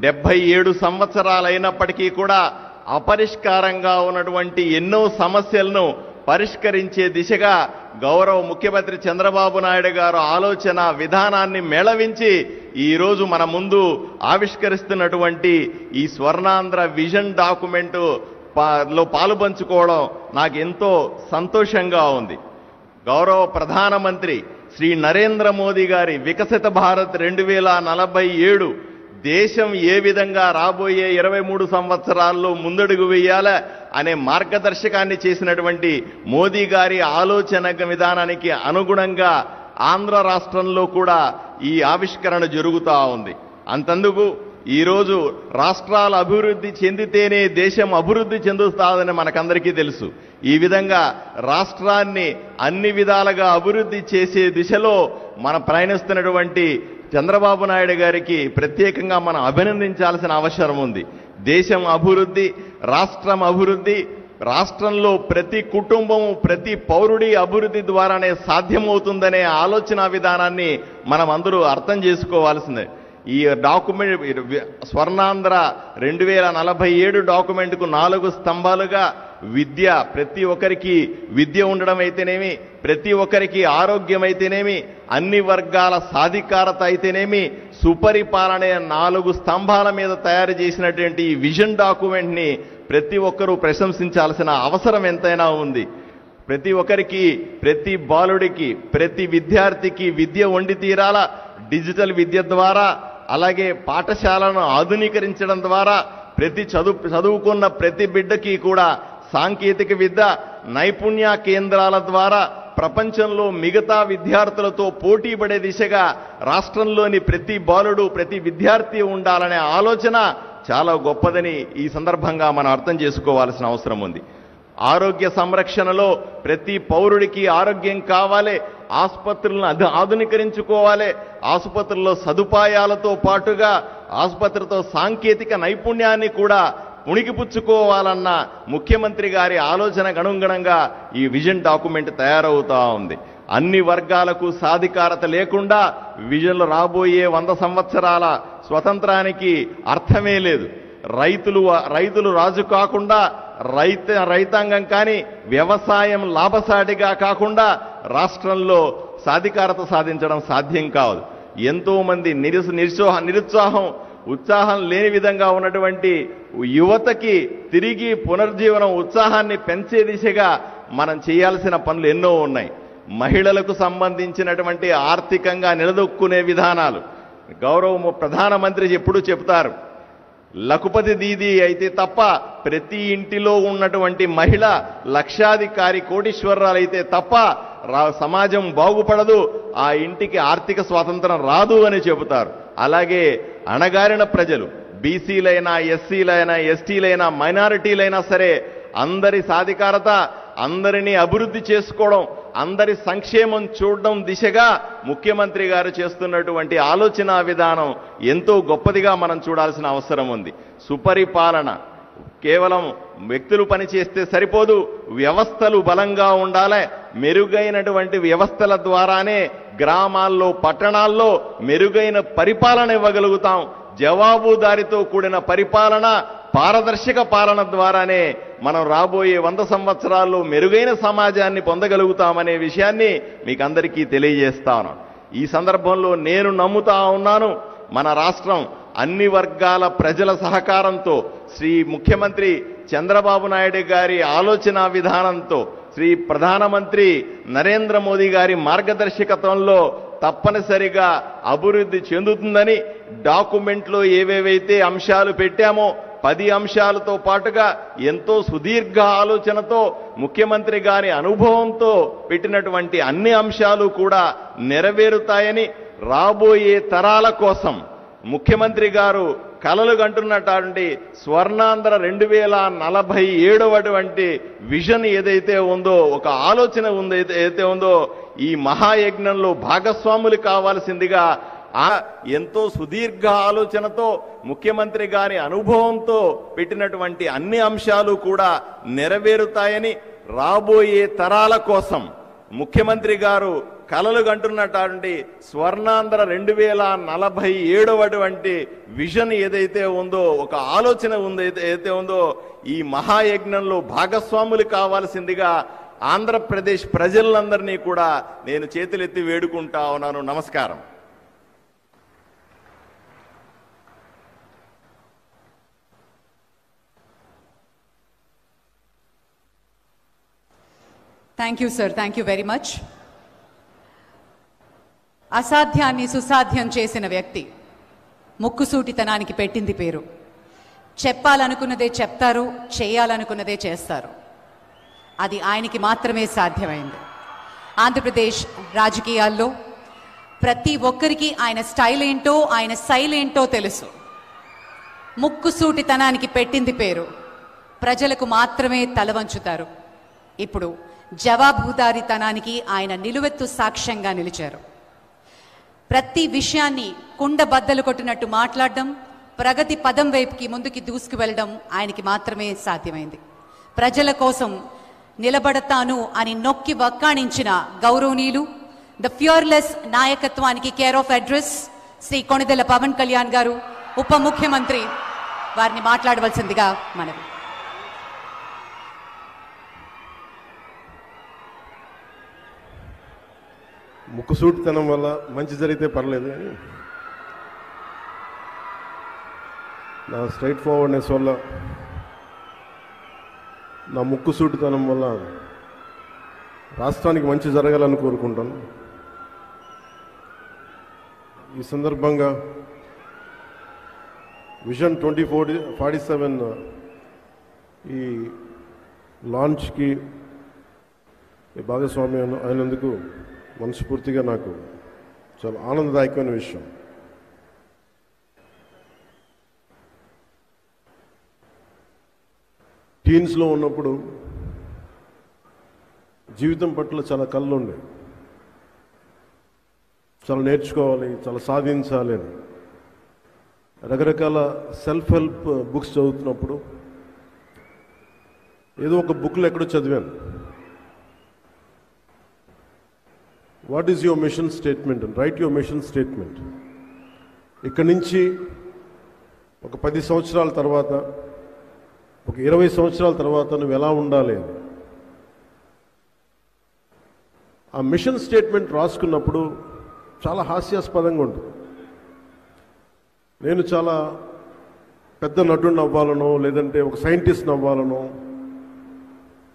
77 సంవత్సరాలైనప్పటికీ కూడా అపరిష్కారంగా ఉన్నటువంటి ఎన్నో సమస్యలను పరిష్కరించే దిశగా గౌరవ ముఖ్యమంత్రి చంద్రబాబు నాయుడు గారు ఆలోచన విధానాన్ని మేళవించి ఈరోజు మన ముందు ఆవిష్కరిస్తున్నటువంటి ఈ స్వర్ణాంధ్ర విజన్ డాక్యుమెంట్ లో పాలుపంచుకోవడం నాకు ఎంతో సంతోషంగా ఉంది. గౌరవ ప్రధానమంత్రి శ్రీ నరేంద్ర మోదీ గారి వికసిత భారత్ 2047 దేశం ఏ విధంగా రాబోయే 23 సంవత్సరాల్లో ముందడుగు వేయాల అనే మార్గదర్శకాన్ని చేసినటువంటి మోదీ గారి ఆలోచన విధానానికి అనుగుణంగా ఆంధ్ర రాష్ట్రంలో కూడా ఈ ఆవిష్కరణ జరుగుతూ ఉంది. అంతందుకు ఈరోజు రాష్ట్రాల అభివృద్ధి చెందితేనే దేశం అభివృద్ధి చెందుతాదని మనకందరికీ తెలుసు. ఈ విధంగా రాష్ట్రాన్ని అన్ని విధాలుగా అభివృద్ధి చేసే దిశలో మన ప్రయాణిస్తున్నటువంటి చంద్రబాబు నాయుడు గారికి ప్రత్యేకంగా మనం అభినందించాల్సిన అవసరం ఉంది. దేశం అభివృద్ధి, రాష్ట్రం అభివృద్ధి, రాష్ట్రంలో ప్రతి కుటుంబము ప్రతి పౌరుడి అభివృద్ధి ద్వారానే సాధ్యమవుతుందనే ఆలోచన విధానాన్ని మనం అందరూ అర్థం చేసుకోవాల్సిందే. ఈ డాక్యుమెంట్ స్వర్ణాంధ్ర 2047 డాక్యుమెంట్కు 4 స్తంభాలుగా విద్య, ప్రతి ఒక్కరికి విద్య ఉండడం అయితేనేమి, ప్రతి ఒక్కరికి ఆరోగ్యం అయితేనేమి, అన్ని వర్గాల సాధికారత అయితేనేమి, సుపరిపాలన 4 స్తంభాల మీద తయారు చేసినటువంటి ఈ విజన్ డాక్యుమెంట్ని ప్రతి ఒక్కరూ ప్రశంసించాల్సిన అవసరం ఎంతైనా ఉంది. ప్రతి ఒక్కరికి, ప్రతి బాలుడికి, ప్రతి విద్యార్థికి విద్య వండి తీరాల. డిజిటల్ విద్య ద్వారా, అలాగే పాఠశాలను ఆధునీకరించడం ద్వారా చదువుకున్న ప్రతి బిడ్డకి కూడా సాంకేతిక విద్య, నైపుణ్య కేంద్రాల ద్వారా ప్రపంచంలో మిగతా విద్యార్థులతో పోటీ పడే దిశగా రాష్ట్రంలోని ప్రతి బాలుడు, ప్రతి విద్యార్థి ఉండాలనే ఆలోచన చాలా గొప్పదని ఈ సందర్భంగా మనం అర్థం చేసుకోవాల్సిన అవసరం ఉంది. ఆరోగ్య సంరక్షణలో ప్రతి పౌరుడికి ఆరోగ్యం కావాలి, ఆసుపత్రులను ఆధునీకరించుకోవాలి, ఆసుపత్రుల్లో సదుపాయాలతో పాటుగా ఆసుపత్రితో సాంకేతిక నైపుణ్యాన్ని కూడా పుణికిపుచ్చుకోవాలన్న ముఖ్యమంత్రి గారి ఆలోచనకు అనుగుణంగా ఈ విజన్ డాక్యుమెంట్ తయారవుతా ఉంది. అన్ని వర్గాలకు సాధికారత లేకుండా విజన్లో రాబోయే 100 సంవత్సరాల స్వతంత్రానికి అర్థమే లేదు. రైతులు రాజు కాకుండా, రైతాంగం కానీ వ్యవసాయం లాభసాటిగా కాకుండా రాష్ట్రంలో సాధికారత సాధించడం సాధ్యం కాదు. ఎంతో మంది నిరుత్సాహం, ఉత్సాహం లేని విధంగా ఉన్నటువంటి యువతకి తిరిగి పునర్జీవనం, ఉత్సాహాన్ని పెంచే దిశగా మనం చేయాల్సిన పనులు ఎన్నో ఉన్నాయి. మహిళలకు సంబంధించినటువంటి ఆర్థికంగా నిలదొక్కునే విధానాలు గౌరవ ప్రధానమంత్రి ఎప్పుడూ చెప్తారు. లఖపతి దీది అయితే తప్ప ప్రతి ఇంటిలో ఉన్నటువంటి మహిళ లక్షాధికారి కోటీశ్వరరాలు అయితే తప్ప సమాజం బాగుపడదు, ఆ ఇంటికి ఆర్థిక స్వాతంత్రం రాదు అని చెబుతారు. అలాగే అణగారిన ప్రజలు, బీసీలైనా, ఎస్సీలైనా, ఎస్టీలైనా, మైనారిటీలైనా సరే అందరి సాధికారత, అందరినీ అభివృద్ధి చేసుకోవడం, అందరి సంక్షేమం చూడడం దిశగా ముఖ్యమంత్రి గారు చేస్తున్నటువంటి ఆలోచన విధానం ఎంతో గొప్పదిగా మనం చూడాల్సిన అవసరం ఉంది. సుపరిపాలన కేవలం వ్యక్తులు పనిచేస్తే సరిపోదు, వ్యవస్థలు బలంగా ఉండాలి. మెరుగైనటువంటి వ్యవస్థల ద్వారానే గ్రామాల్లో, పట్టణాల్లో మెరుగైన పరిపాలన ఇవ్వగలుగుతాం. జవాబుదారీతో కూడిన పరిపాలన, పారదర్శక పాలన ద్వారానే మనం రాబోయే 100 సంవత్సరాల్లో మెరుగైన సమాజాన్ని పొందగలుగుతామనే విషయాన్ని మీకు అందరికీ తెలియజేస్తాను. ఈ సందర్భంలో నేను నమ్ముతా ఉన్నాను, మన రాష్ట్రం అన్ని వర్గాల ప్రజల సహకారంతో, శ్రీ ముఖ్యమంత్రి చంద్రబాబు నాయుడు గారి ఆలోచన విధానంతో, శ్రీ ప్రధానమంత్రి నరేంద్ర మోదీ గారి మార్గదర్శకత్వంలో తప్పనిసరిగా అభివృద్ధి చెందుతుందని డాక్యుమెంట్లో ఏవేవైతే అంశాలు పెట్టామో 10 అంశాలతో పాటుగా ఎంతో సుదీర్ఘ ఆలోచనతో ముఖ్యమంత్రి గారి అనుభవంతో పెట్టినటువంటి అన్ని అంశాలు కూడా నెరవేరుతాయని, రాబోయే తరాల కోసం ముఖ్యమంత్రి గారు కలలు కంటున్నటువంటి స్వర్ణాంధ్ర 2047 విజన్ ఏదైతే ఉందో, ఒక ఆలోచన ఏదైతే ఉందో, ఈ మహాయజ్ఞంలో భాగస్వాములు కావాల్సిందిగా ఎంతో సుదీర్ఘ ఆలోచనతో ముఖ్యమంత్రి గారి అనుభవంతో పెట్టినటువంటి అన్ని అంశాలు కూడా నెరవేరుతాయని, రాబోయే తరాల కోసం ముఖ్యమంత్రి గారు కలలు కంటున్నటువంటి స్వర్ణాంధ్ర 2047 విజన్ ఏదైతే ఉందో, ఒక ఆలోచన ఏదైతే ఉందో, ఈ మహాయజ్ఞంలో భాగస్వాములు కావాల్సిందిగా ఆంధ్రప్రదేశ్ ప్రజలందరినీ కూడా నేను చేతులెత్తి వేడుకుంటా ఉన్నాను. నమస్కారం. Thank you sir, thank you very much. అసాధ్యాన్ని సుసాధ్యం చేసిన వ్యక్తి, ముక్కుసూటితనానికి పెట్టింది పేరు. చెప్పాలనుకున్నదే చెప్తారు, చేయాలనుకున్నదే చేస్తారు. అది ఆయనకి మాత్రమే సాధ్యమైంది. ఆంధ్రప్రదేశ్ రాజకీయాల్లో ప్రతి ఒక్కరికి ఆయన స్టైల్ ఏంటో, ఆయన శైలి ఏంటో తెలుసు. ముక్కుసూటితనానికి పెట్టింది పేరు. ప్రజలకు మాత్రమే తలవంచుతారు. ఇప్పుడు జవాబుదారీతనానికి ఆయన నిలువెత్తు సాక్ష్యంగా నిలిచారు. ప్రతి విషయాన్ని కుండ బద్దలు కొట్టినట్టు మాట్లాడడం, ప్రగతి పదం వైపుకి ముందుకి దూసుకు వెళ్ళడం ఆయనకి మాత్రమే సాధ్యమైంది. ప్రజల కోసం నిలబడతాను అని నొక్కి వక్కాణించిన గౌరవనీయులు, ద ఫ్యూర్లెస్ నాయకత్వానికి care of address Shri Konidela Pawan Kalyan garu, ఉప ముఖ్యమంత్రి, వారిని మాట్లాడవలసిందిగా మనవి. ముక్కుసూటితనం వల్ల మంచి జరిగితే పర్లేదు, కానీ నా స్ట్రైట్ ఫార్వర్డ్నెస్ వల్ల, నా ముక్కుసూటితనం వల్ల రాష్ట్రానికి మంచి జరగాలని కోరుకుంటాను. ఈ సందర్భంగా విజన్ 2047 ఈ లాంచ్కి భాగస్వామ్యం అయినందుకు మనస్ఫూర్తిగా నాకు చాలా ఆనందదాయకమైన విషయం. టీన్స్లో ఉన్నప్పుడు జీవితం పట్ల చాలా కళ్ళు ఉండే, చాలా నేర్చుకోవాలి, చాలా సాధించాలి అని. రకరకాల సెల్ఫ్ హెల్ప్ బుక్స్ చదువుతున్నప్పుడు ఏదో ఒక బుక్లో ఎక్కడో చదివాను, what is your mission statement and right your mission statement. ఇక్కడి నుంచి ఒక 10 సంవత్సరాల తర్వాత, ఒక 20 సంవత్సరాల తర్వాత నువ్వు ఎలా ఉండాలి అని. ఆ మిషన్ స్టేట్మెంట్ రాసుకున్నప్పుడు చాలా హాస్యాస్పదంగా ఉంటుంది. నేను చాలా పెద్ద నటుడిని అవ్వాలనో, లేదంటే ఒక సైంటిస్ట్ని అవ్వాలనో,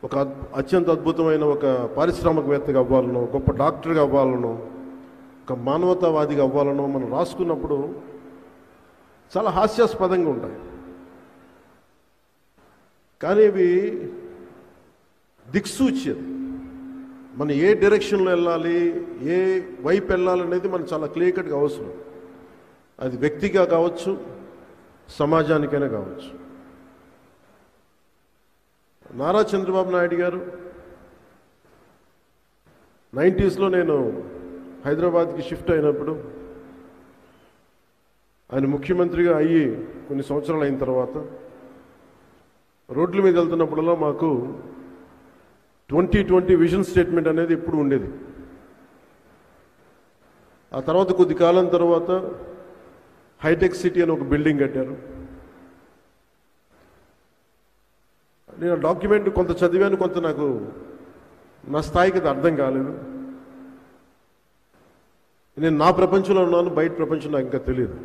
ఒక అత్యంత అద్భుతమైన ఒక పారిశ్రామికవేత్తగా అవ్వాలనో, గొప్ప డాక్టర్గా అవ్వాలనో, ఒక మానవతావాదిగా అవ్వాలనో మనం రాసుకున్నప్పుడు చాలా హాస్యాస్పదంగా ఉంటాయి. కానీ ఇవి దిక్సూచి. మనం ఏ డైరెక్షన్లో వెళ్ళాలి, ఏ వైపు వెళ్ళాలనేది మనకు చాలా క్లియర్ కట్గా అవసరం. అది వ్యక్తిగా కావచ్చు, సమాజానికైనా కావచ్చు. నారా చంద్రబాబు నాయుడు గారు 90స్లో నేను హైదరాబాద్కి షిఫ్ట్ అయినప్పుడు, ఆయన ముఖ్యమంత్రిగా అయ్యి కొన్ని సంవత్సరాలు అయిన తర్వాత రోడ్ల మీద వెళ్తున్నప్పుడల్లా మాకు 2020 విజన్ స్టేట్మెంట్ అనేది ఎప్పుడు ఉండేది. ఆ తర్వాత కొద్ది కాలం తర్వాత హైటెక్ సిటీ అని ఒక బిల్డింగ్ కట్టారు. నేను డాక్యుమెంట్ కొంత చదివాను, కొంత నాకు నా స్థాయికి అది అర్థం కాలేదు. నేను నా ప్రపంచంలో ఉన్నాను, బయట ప్రపంచం నాకు ఇంకా తెలియదు.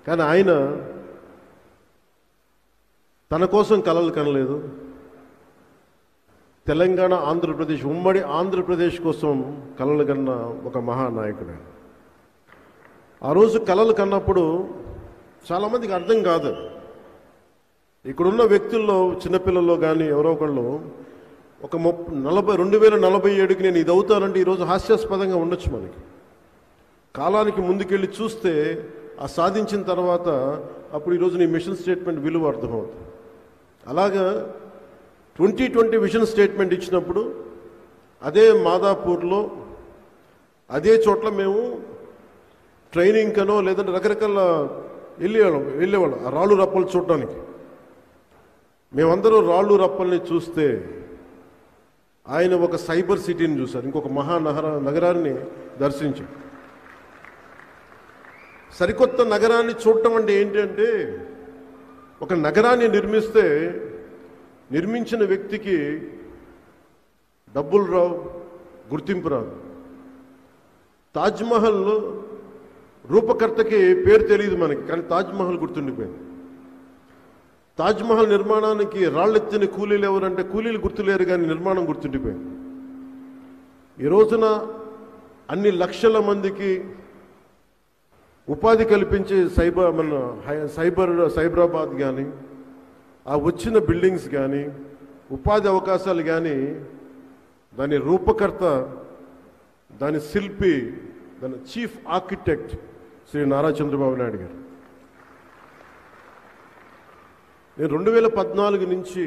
కానీ ఆయన తన కోసం కలలు కనలేదు, తెలంగాణ ఆంధ్రప్రదేశ్, ఉమ్మడి ఆంధ్రప్రదేశ్ కోసం కలలు కన్న ఒక మహానాయకుడు. ఆ రోజు కలలు కన్నప్పుడు చాలామందికి అర్థం కాదు. ఇక్కడున్న వ్యక్తుల్లో, చిన్నపిల్లల్లో కానీ ఎవరో ఒకళ్ళు ఒక 2047కి నేను ఇది అవుతానంటే ఈరోజు హాస్యాస్పదంగా ఉండొచ్చు. మనకి కాలానికి ముందుకెళ్ళి చూస్తే ఆ సాధించిన తర్వాత అప్పుడు ఈరోజు నీ మిషన్ స్టేట్మెంట్ విలువ అర్థమవుతుంది. అలాగా 2020 విజన్ స్టేట్మెంట్ ఇచ్చినప్పుడు అదే మాదాపూర్లో, అదే చోట్ల మేము ట్రైనింగ్ కనో లేదంటే రకరకాల వెళ్ళేవాళ్ళం ఆ రాళ్ళు రప్పలు చూడటానికి. మేమందరూ రాళ్ళు రప్పల్ని చూస్తే ఆయన ఒక సైబర్ సిటీని చూశారు, ఇంకొక నగరాన్ని దర్శించారు. సరికొత్త నగరాన్ని చూడటం అంటే ఏంటంటే, ఒక నగరాన్ని నిర్మిస్తే నిర్మించిన వ్యక్తికి డబ్బులు రావు, గుర్తింపు రాదు. తాజ్మహల్ రూపకర్తకి పేరు తెలియదు మనకి, కానీ తాజ్మహల్ గుర్తుండిపోయింది. తాజ్మహల్ నిర్మాణానికి రాళ్ళెత్తిన కూలీలు ఎవరంటే కూలీలు గుర్తులేరు, కానీ నిర్మాణం గుర్తుండిపోయింది. ఈ రోజున అన్ని లక్షల మందికి ఉపాధి కల్పించే సైబరాబాద్ కానీ, ఆ వచ్చిన బిల్డింగ్స్ కానీ, ఉపాధి అవకాశాలు కానీ, దాని రూపకర్త, దాని శిల్పి, దాని చీఫ్ ఆర్కిటెక్ట్ శ్రీ నారా చంద్రబాబు నాయుడు గారు. నేను 2014 నుంచి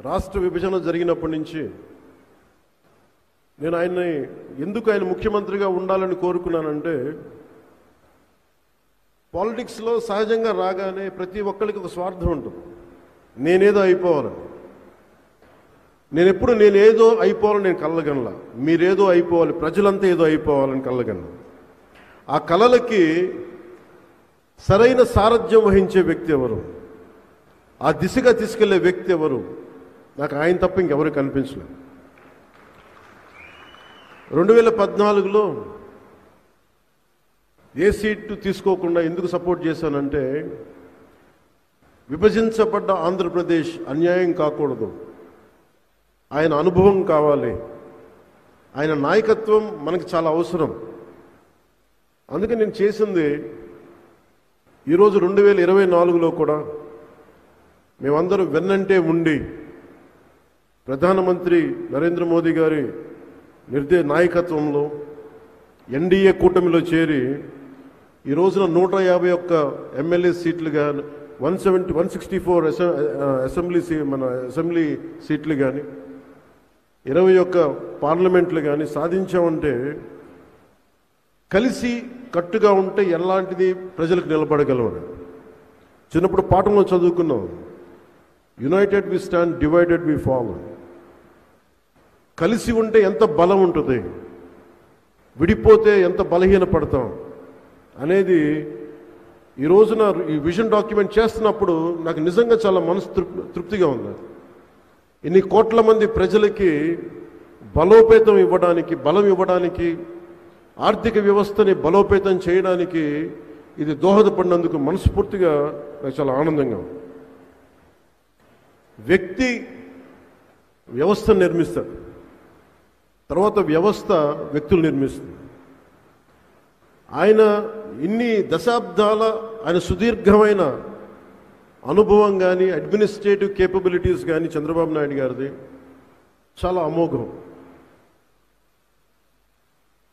రాష్ట్ర విభజన జరిగినప్పటి నుంచి నేను ఆయన్ని ఎందుకు ఆయన ముఖ్యమంత్రిగా ఉండాలని కోరుకున్నానంటే, పాలిటిక్స్లో సహజంగా రాగానే ప్రతి ఒక్కరికి ఒక స్వార్థం ఉంటుంది. నేనేదో అయిపోవాలని. నేనేదో అయిపోవాలని నేను కలగనలా. మీరేదో అయిపోవాలి, ప్రజలంతా ఏదో అయిపోవాలని కలగలను. ఆ కలలకి సరైన సారథ్యం వహించే వ్యక్తి ఎవరు, ఆ దిశగా తీసుకెళ్లే వ్యక్తి ఎవరు, నాకు ఆయన తప్ప ఇంకెవరు కనిపించలేదు. 2014లో ఏ సీటు తీసుకోకుండా ఎందుకు సపోర్ట్ చేశానంటే, విభజించబడ్డ ఆంధ్రప్రదేశ్ అన్యాయం కాకూడదు, ఆయన అనుభవం కావాలి, ఆయన నాయకత్వం మనకు చాలా అవసరం. అందుకే నేను చేసింది ఈరోజు 2024లో కూడా మేమందరం వెన్నంటే ఉండి ప్రధానమంత్రి నరేంద్ర మోదీ గారి నాయకత్వంలో ఎన్డీఏ కూటమిలో చేరి ఈ రోజున 151 ఎమ్మెల్యే సీట్లుగా 164 అసెంబ్లీ సీట్లు కానీ 21 పార్లమెంట్లు కానీ సాధించామంటే, కలిసి కట్టుగా ఉంటే ఎలాంటిది ప్రజలకు నిలబడగలమని చిన్నప్పుడు పాఠంలో చదువుకున్నాం. United we stand, divided we fall. కలిసి ఉంటే ఎంత బలం ఉంటుంది, విడిపోతే ఎంత బలహీన పడతాం అనేది ఈ రోజున ఈ విజన్ డాక్యుమెంట్ చేస్తున్నప్పుడు నాకు నిజంగా చాలా మనసు తృప్తిగా ఉంది. ఇన్ని కోట్ల మంది ప్రజలకి బలోపేతం ఇవ్వడానికి, బలం ఇవ్వడానికి, ఆర్థిక వ్యవస్థని బలోపేతం చేయడానికి ఇది దోహదపడినందుకు మనస్ఫూర్తిగా నాకు చాలా ఆనందంగా ఉంది. వ్యక్తి వ్యవస్థను నిర్మిస్తాడు, తర్వాత వ్యవస్థ వ్యక్తులు నిర్మిస్తుంది. ఆయన ఇన్ని దశాబ్దాల ఆయన సుదీర్ఘమైన అనుభవం కానీ, అడ్మినిస్ట్రేటివ్ కేపబిలిటీస్ కానీ చంద్రబాబు నాయుడు గారిది చాలా అమోఘం.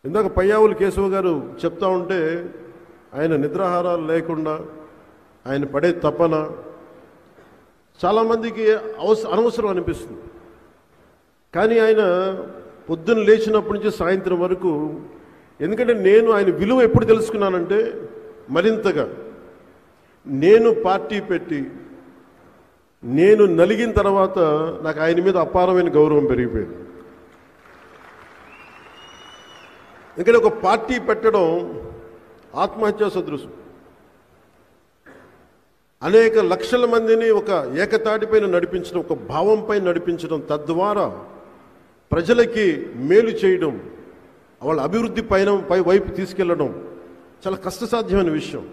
ఇందాక పయ్యావులు కేశవ గారు చెప్తా ఉంటే, ఆయన నిద్రాహారాలు లేకుండా ఆయన పడే తపన చాలామందికి అనవసరం అనిపిస్తుంది. కానీ ఆయన పొద్దున్న లేచినప్పటి నుంచి సాయంత్రం వరకు, ఎందుకంటే నేను ఆయన విలువ ఎప్పుడు తెలుసుకున్నానంటే, మరింతగా నేను పార్టీ పెట్టి నేను నలిగిన తర్వాత నాకు ఆయన మీద అపారమైన గౌరవం పెరిగిపోయింది. ఎందుకంటే ఒక పార్టీ పెట్టడం ఆత్మహత్యా సదృశం. అనేక లక్షల మందిని ఒక ఏకతాటిపైన నడిపించడం, ఒక భావంపై నడిపించడం, తద్వారా ప్రజలకి మేలు చేయడం, వాళ్ళ అభివృద్ధి వైపు తీసుకెళ్లడం చాలా కష్టసాధ్యమైన విషయం.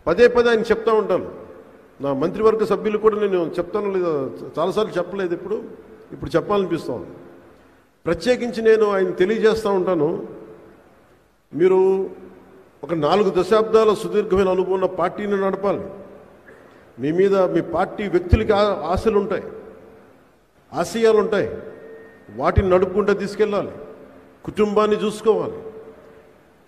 పదే ఆయన చెప్తా ఉంటాను. నా మంత్రివర్గ సభ్యులు కూడా నేను చెప్తాను లేదా చాలాసార్లు చెప్పలేదు, ఇప్పుడు చెప్పాలనిపిస్తాను. ప్రత్యేకించి నేను ఆయన తెలియజేస్తూ ఉంటాను, మీరు ఒక 4 దశాబ్దాల సుదీర్ఘమైన అనుభవం ఉన్న పార్టీని నడపాలి. మీ మీద మీ పార్టీ వ్యక్తులకి ఆశలు ఉంటాయి, ఆశయాలు ఉంటాయి, వాటిని నడుపుకుంటూ తీసుకెళ్ళాలి. కుటుంబాన్ని చూసుకోవాలి.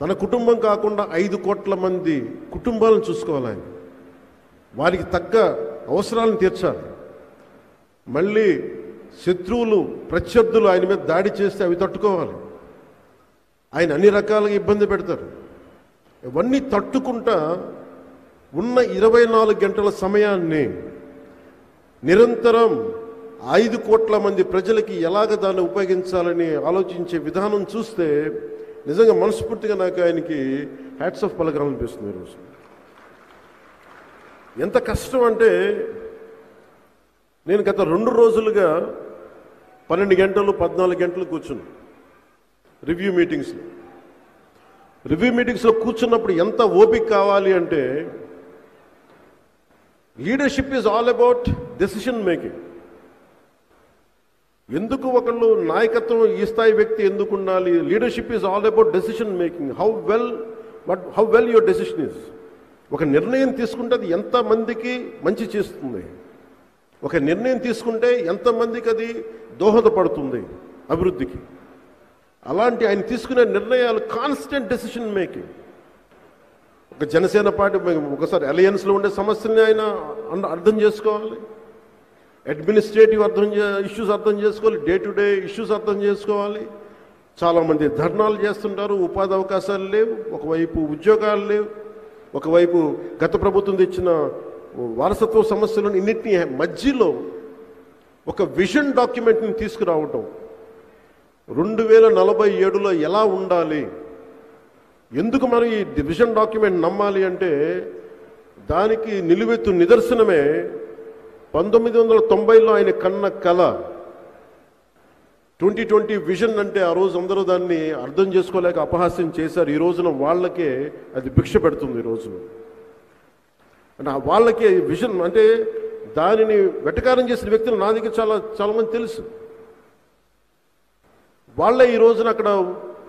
తన కుటుంబం కాకుండా 5 కోట్ల మంది కుటుంబాలను చూసుకోవాలి. ఆయన వారికి తగ్గ అవసరాలను తీర్చాలి. మళ్ళీ శత్రువులు, ప్రత్యర్థులు ఆయన మీద దాడి చేస్తే అవి తట్టుకోవాలి. ఆయన అన్ని రకాలుగా ఇబ్బంది పెడతారు. ఇవన్నీ తట్టుకుంటా ఉన్న 24 గంటల సమయాన్ని నిరంతరం 5 కోట్ల మంది ప్రజలకి ఎలాగ దాన్ని ఉపయోగించాలని ఆలోచించే విధానం చూస్తే నిజంగా మనస్ఫూర్తిగా నాకు ఆయనకి హ్యాట్స్ ఆఫ్ పలకాలనిపిస్తుంది ఈరోజు. ఎంత కష్టం అంటే నేను గత 2 రోజులుగా 12 గంటలు 14 గంటలు కూర్చున్నాను రివ్యూ మీటింగ్స్లో కూర్చున్నప్పుడు ఎంత ఓపిక కావాలి అంటే leadership is all about decision making. ఎందుకు ఒకళ్ళు నాయకత్వం ఈ స్థాయి వ్యక్తి ఎందుకు ఉండాలి? Leadership is all about decision making. How well your decision is. ఒక నిర్ణయం తీసుకుంటే అది ఎంతమందికి మంచి చేస్తుంది, ఒక నిర్ణయం తీసుకుంటే ఎంతమందికి అది దోహదపడుతుంది అభివృద్ధికి. అలాంటి ఆయన తీసుకునే నిర్ణయాలు కాన్స్టెంట్ డెసిషన్ మేకింగ్. ఒక జనసేన పార్టీ ఒకసారి అలయన్స్లో ఉండే సమస్యల్ని ఆయన అర్థం చేసుకోవాలి, అడ్మినిస్ట్రేటివ్ ఇష్యూస్ అర్థం చేసుకోవాలి, డే టు డే ఇష్యూస్ అర్థం చేసుకోవాలి. చాలామంది ధర్నాలు చేస్తుంటారు, ఉపాధి అవకాశాలు లేవు, ఒకవైపు ఉద్యోగాలు లేవు, ఒకవైపు గత ప్రభుత్వం తెచ్చిన వారసత్వ సమస్యలను ఇన్నింటినీ మధ్యలో ఒక విజన్ డాక్యుమెంట్ని తీసుకురావటం, 2047లో ఎలా ఉండాలి, ఎందుకు మనం ఈ విజన్ డాక్యుమెంట్ నమ్మాలి అంటే దానికి నిలువెత్తు నిదర్శనమే 1990లో ఆయన కన్న కళ 2020 విజన్. అంటే ఆ రోజు అందరూ దాన్ని అర్థం చేసుకోలేక అపహాస్యం చేశారు. ఈ రోజున వాళ్ళకే అది భిక్ష పెడుతుంది. ఈ రోజున అంటే వాళ్ళకే విజన్ అంటే దానిని వెటకారం చేసిన వ్యక్తులు నా దగ్గర చాలామంది తెలుసు. వాళ్ళే ఈ రోజున అక్కడ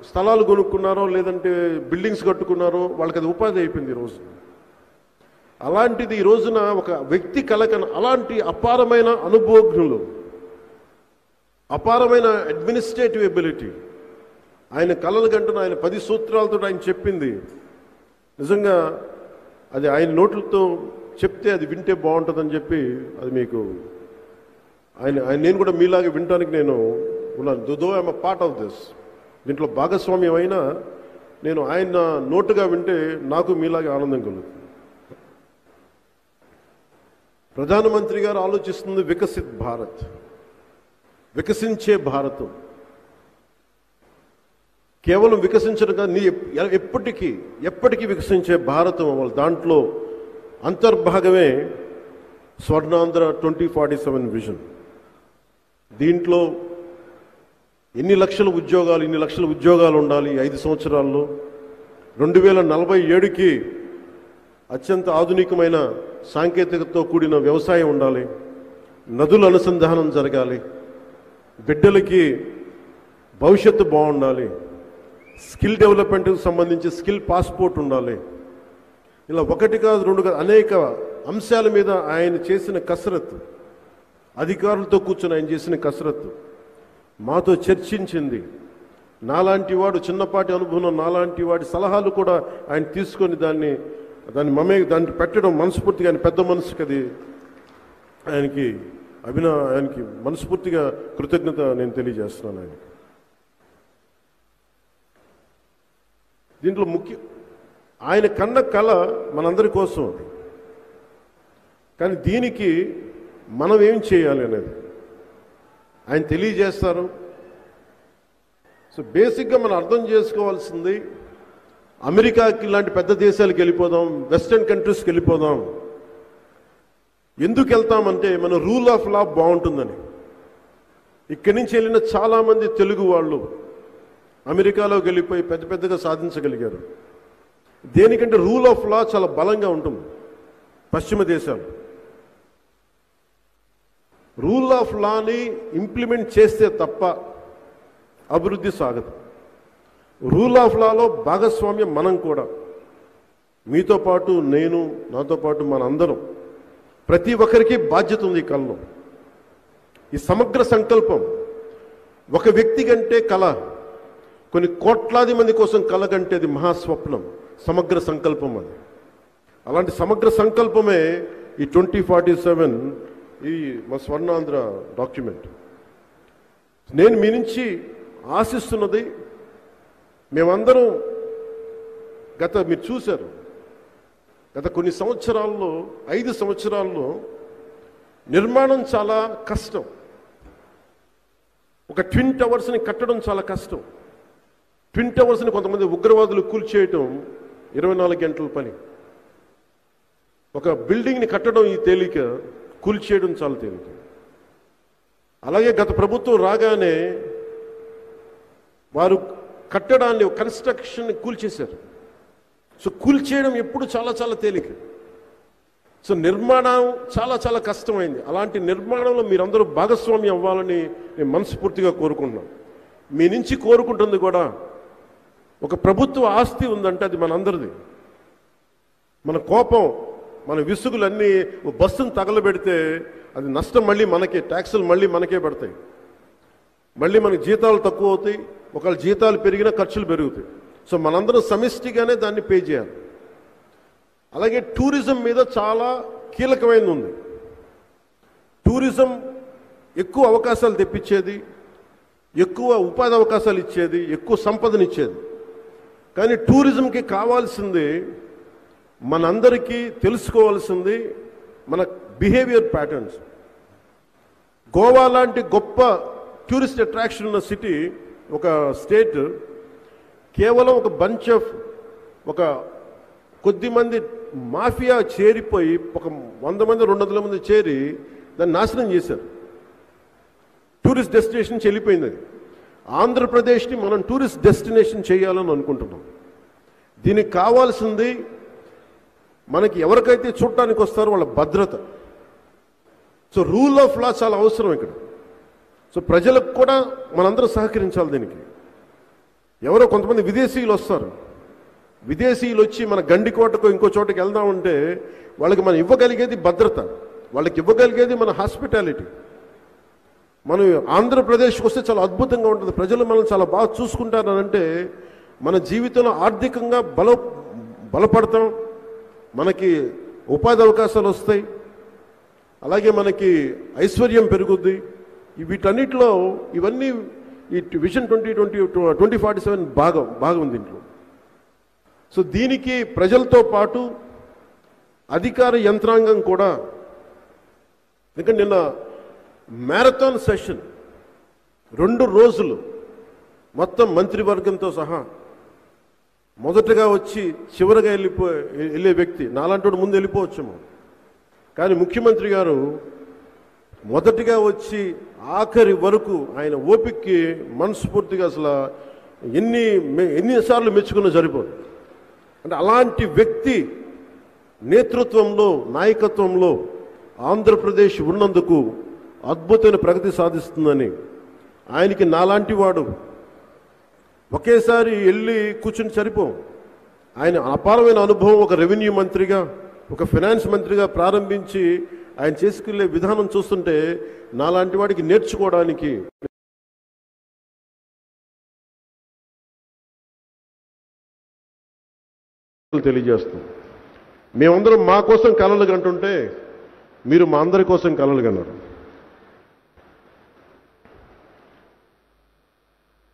స్థలాలు కొనుక్కున్నారో లేదంటే బిల్డింగ్స్ కట్టుకున్నారో వాళ్ళకి అది ఉపాధి అయిపోయింది ఈ రోజు. అలాంటిది ఈ రోజున ఒక వ్యక్తి కలకన అలాంటి అపారమైన అనుభవజ్ఞులు, అపారమైన అడ్మినిస్ట్రేటివ్ ఎబిలిటీ, ఆయన కలలు గంటను ఆయన 10 సూత్రాలతో ఆయన చెప్పింది నిజంగా అది ఆయన నోట్లతో చెప్తే అది వింటే బాగుంటుందని చెప్పి అది మీకు నేను కూడా మీలాగే వినడానికి నేను ఉన్నాను. Though I'm a part of this. దీంట్లో భాగస్వామ్యం అయినా నేను ఆయన నోటుగా వింటే నాకు మీలాగే ఆనందం కలుగుతుంది. ప్రధానమంత్రి గారు ఆలోచిస్తుంది వికసిత్ భారత్, వికసించే భారతం. కేవలం వికసించడం కాదు, ఎప్పటికీ వికసించే భారతం అవ్వాలి. దాంట్లో అంతర్భాగమే స్వర్ణాంధ్ర 2047 విజన్. దీంట్లో ఇన్ని లక్షల ఉద్యోగాలు ఉండాలి 5 సంవత్సరాల్లో. 2047కి అత్యంత ఆధునికమైన సాంకేతికతతో కూడిన వ్యవసాయం ఉండాలి, నదుల అనుసంధానం జరగాలి, బిడ్డలకి భవిష్యత్తు బాగుండాలి, స్కిల్ డెవలప్మెంట్కి సంబంధించి స్కిల్ పాస్పోర్ట్ ఉండాలి. ఇలా 1 కాదు 2 కాదు అనేక అంశాల మీద ఆయన చేసిన కసరత్తు, అధికారులతో కూర్చొని ఆయన చేసిన కసరత్తు, మాతో చర్చించింది. నాలాంటి వాడు చిన్నపాటి అనుభవం, నాలాంటి వాడి సలహాలు కూడా ఆయన తీసుకొని దాన్ని పెట్టడం మనస్ఫూర్తిగా ఆయన పెద్ద మనసుకి అది ఆయనకి మనస్ఫూర్తిగా కృతజ్ఞత నేను తెలియజేస్తున్నాను ఆయనకి. దీంట్లో ఆయన కన్న కళ మనందరి కోసం అది. కానీ దీనికి మనం ఏం చేయాలి అనేది ఆయన తెలియజేస్తారు. సో బేసిక్గా మనం అర్థం చేసుకోవాల్సింది, అమెరికాకి ఇలాంటి పెద్ద దేశాలకు వెళ్ళిపోదాం, వెస్టర్న్ కంట్రీస్కి వెళ్ళిపోదాం. ఎందుకు వెళ్తామంటే మన రూల్ ఆఫ్ లా బాగుంటుందని. ఇక్కడి నుంచి వెళ్ళిన చాలామంది తెలుగు వాళ్ళు అమెరికాలోకి వెళ్ళిపోయి పెద్దగా సాధించగలిగారు. దేనికంటే రూల్ ఆఫ్ లా చాలా బలంగా ఉంటుంది. పశ్చిమ దేశాలు రూల్ ఆఫ్ లాని ఇంప్లిమెంట్ చేస్తే తప్ప అభివృద్ధి సాగదు. రూల్ ఆఫ్ లాలో భాగస్వామ్యం మనం కూడా, మీతో పాటు నేను, నాతో పాటు మనందరం, ప్రతి ఒక్కరికి బాధ్యత ఉంది. ఈ కళలో ఈ సమగ్ర సంకల్పం ఒక వ్యక్తి కంటే కళ, కొన్ని కోట్లాది మంది కోసం కళ కంటే అది మహాస్వప్నం, సమగ్ర సంకల్పం అది. అలాంటి సమగ్ర సంకల్పమే ఈ 2047 ఈ మా స్వర్ణాంధ్ర డాక్యుమెంట్. నేను మీ నుంచి ఆశిస్తున్నది, మేమందరం మీరు చూశారు గత కొన్ని సంవత్సరాల్లో 5 సంవత్సరాల్లో నిర్మాణం చాలా కష్టం. ఒక ట్విన్ టవర్స్ని కట్టడం చాలా కష్టం. ట్విన్ టవర్స్ని కొంతమంది ఉగ్రవాదులు కూల్చేయటం 24 గంటల పని. ఒక బిల్డింగ్ని కట్టడం ఈ తేలిక, కూల్చేయడం చాలా తేలిక. అలాగే గత ప్రభుత్వం రాగానే వారు కట్టడాన్ని, కన్స్ట్రక్షన్ కూల్చేశారు. సో కూల్చేయడం ఎప్పుడు చాలా చాలా తేలిక. సో నిర్మాణం చాలా చాలా కష్టమైంది. అలాంటి నిర్మాణంలో మీరందరూ భాగస్వామ్యం అవ్వాలని నేను మనస్ఫూర్తిగా కోరుకుంటున్నాను. మీ నుంచి కోరుకుంటుంది కూడా, ఒక ప్రభుత్వ ఆస్తి ఉందంటే అది మనందరిది. మన కోపం, మన విసుగులన్నీ బస్సును తగలబెడితే అది నష్టం మళ్ళీ మనకే, ట్యాక్సులు మళ్ళీ మనకే పడతాయి. మళ్ళీ మనకి జీతాలు తక్కువ అవుతాయి, ఒకవేళ జీతాలు పెరిగినా ఖర్చులు పెరుగుతాయి. సో మనందరం సమిష్టిగానే దాన్ని పే చేయాలి. అలాగే టూరిజం మీద చాలా కీలకమైనది ఉంది. టూరిజం ఎక్కువ అవకాశాలు తెప్పించేది, ఎక్కువ ఉపాధి అవకాశాలు ఇచ్చేది, ఎక్కువ సంపదనిచ్చేది. కానీ టూరిజంకి కావాల్సింది, మనందరికీ తెలుసుకోవాల్సింది మన బిహేవియర్ ప్యాటర్న్స్. గోవా లాంటి గొప్ప టూరిస్ట్ అట్రాక్షన్ ఉన్న సిటీ, ఒక స్టేట్, కేవలం ఒక బంచ్ ఆఫ్, ఒక కొద్ది మంది మాఫియా చేరిపోయి, ఒక 100 మంది 200 మంది చేరి దాన్ని నాశనం చేశారు. టూరిస్ట్ డెస్టినేషన్ వెళ్ళిపోయింది. అది ఆంధ్రప్రదేశ్ని మనం టూరిస్ట్ డెస్టినేషన్ చేయాలని అనుకుంటున్నాం. దీనికి కావాల్సింది, మనకి ఎవరికైతే చూడటానికి వస్తారో వాళ్ళ భద్రత. సో రూల్ ఆఫ్ లా చాలా అవసరం ఇక్కడ. సో ప్రజలకు కూడా మనందరం సహకరించాలి దీనికి. ఎవరో కొంతమంది విదేశీయులు వస్తారు. విదేశీయులు వచ్చి మన గండికోటకు ఇంకో చోటకి వెళ్దామంటే వాళ్ళకి మనం ఇవ్వగలిగేది భద్రత, వాళ్ళకి ఇవ్వగలిగేది మన హాస్పిటాలిటీ. మనం ఆంధ్రప్రదేశ్కి వస్తే చాలా అద్భుతంగా ఉంటుంది. ప్రజలు మనం చాలా బాగా చూసుకుంటారనంటే మన జీవితంలో ఆర్థికంగా బలపడతాం, మనకి ఉపాధి అవకాశాలు వస్తాయి, అలాగే మనకి ఐశ్వర్యం పెరుగుద్ది. వీటన్నిటిలో ఇవన్నీ ఈ విజన్ 2047 బాగా ఉంది దీంట్లో. సో దీనికి ప్రజలతో పాటు అధికార యంత్రాంగం కూడా, ఎందుకంటే నిన్న మ్యారథాన్ సెషన్ 2 రోజులు మొత్తం మంత్రివర్గంతో సహా, మొదటగా వచ్చి చివరిగా వెళ్ళే వ్యక్తి నాలాంటి ముందు వెళ్ళిపోవచ్చేమో, కానీ ముఖ్యమంత్రి గారు మొదటిగా వచ్చి ఆఖరి వరకు ఆయన ఓపికకి మనస్ఫూర్తిగా అసలు ఎన్నిసార్లు మెచ్చుకున్నా సరిపోదు. అంటే అలాంటి వ్యక్తి నేతృత్వంలో, నాయకత్వంలో ఆంధ్రప్రదేశ్ ఉన్నందుకు అద్భుతమైన ప్రగతి సాధిస్తుందని, ఆయనకి నాలాంటి వాడు ఒకేసారి వెళ్ళి కూర్చుని సరిపోం. ఆయన అపారమైన అనుభవం, ఒక రెవెన్యూ మంత్రిగా, ఒక ఫైనాన్స్ మంత్రిగా ప్రారంభించి ఆయన చేసుకెళ్లే విధానం చూస్తుంటే నాలాంటి వాడికి నేర్చుకోవడానికి తెలియజేస్తాం. మేమందరం మా కోసం కలలు కంటుంటే మీరు మా అందరి కోసం కలలు కన్నారు.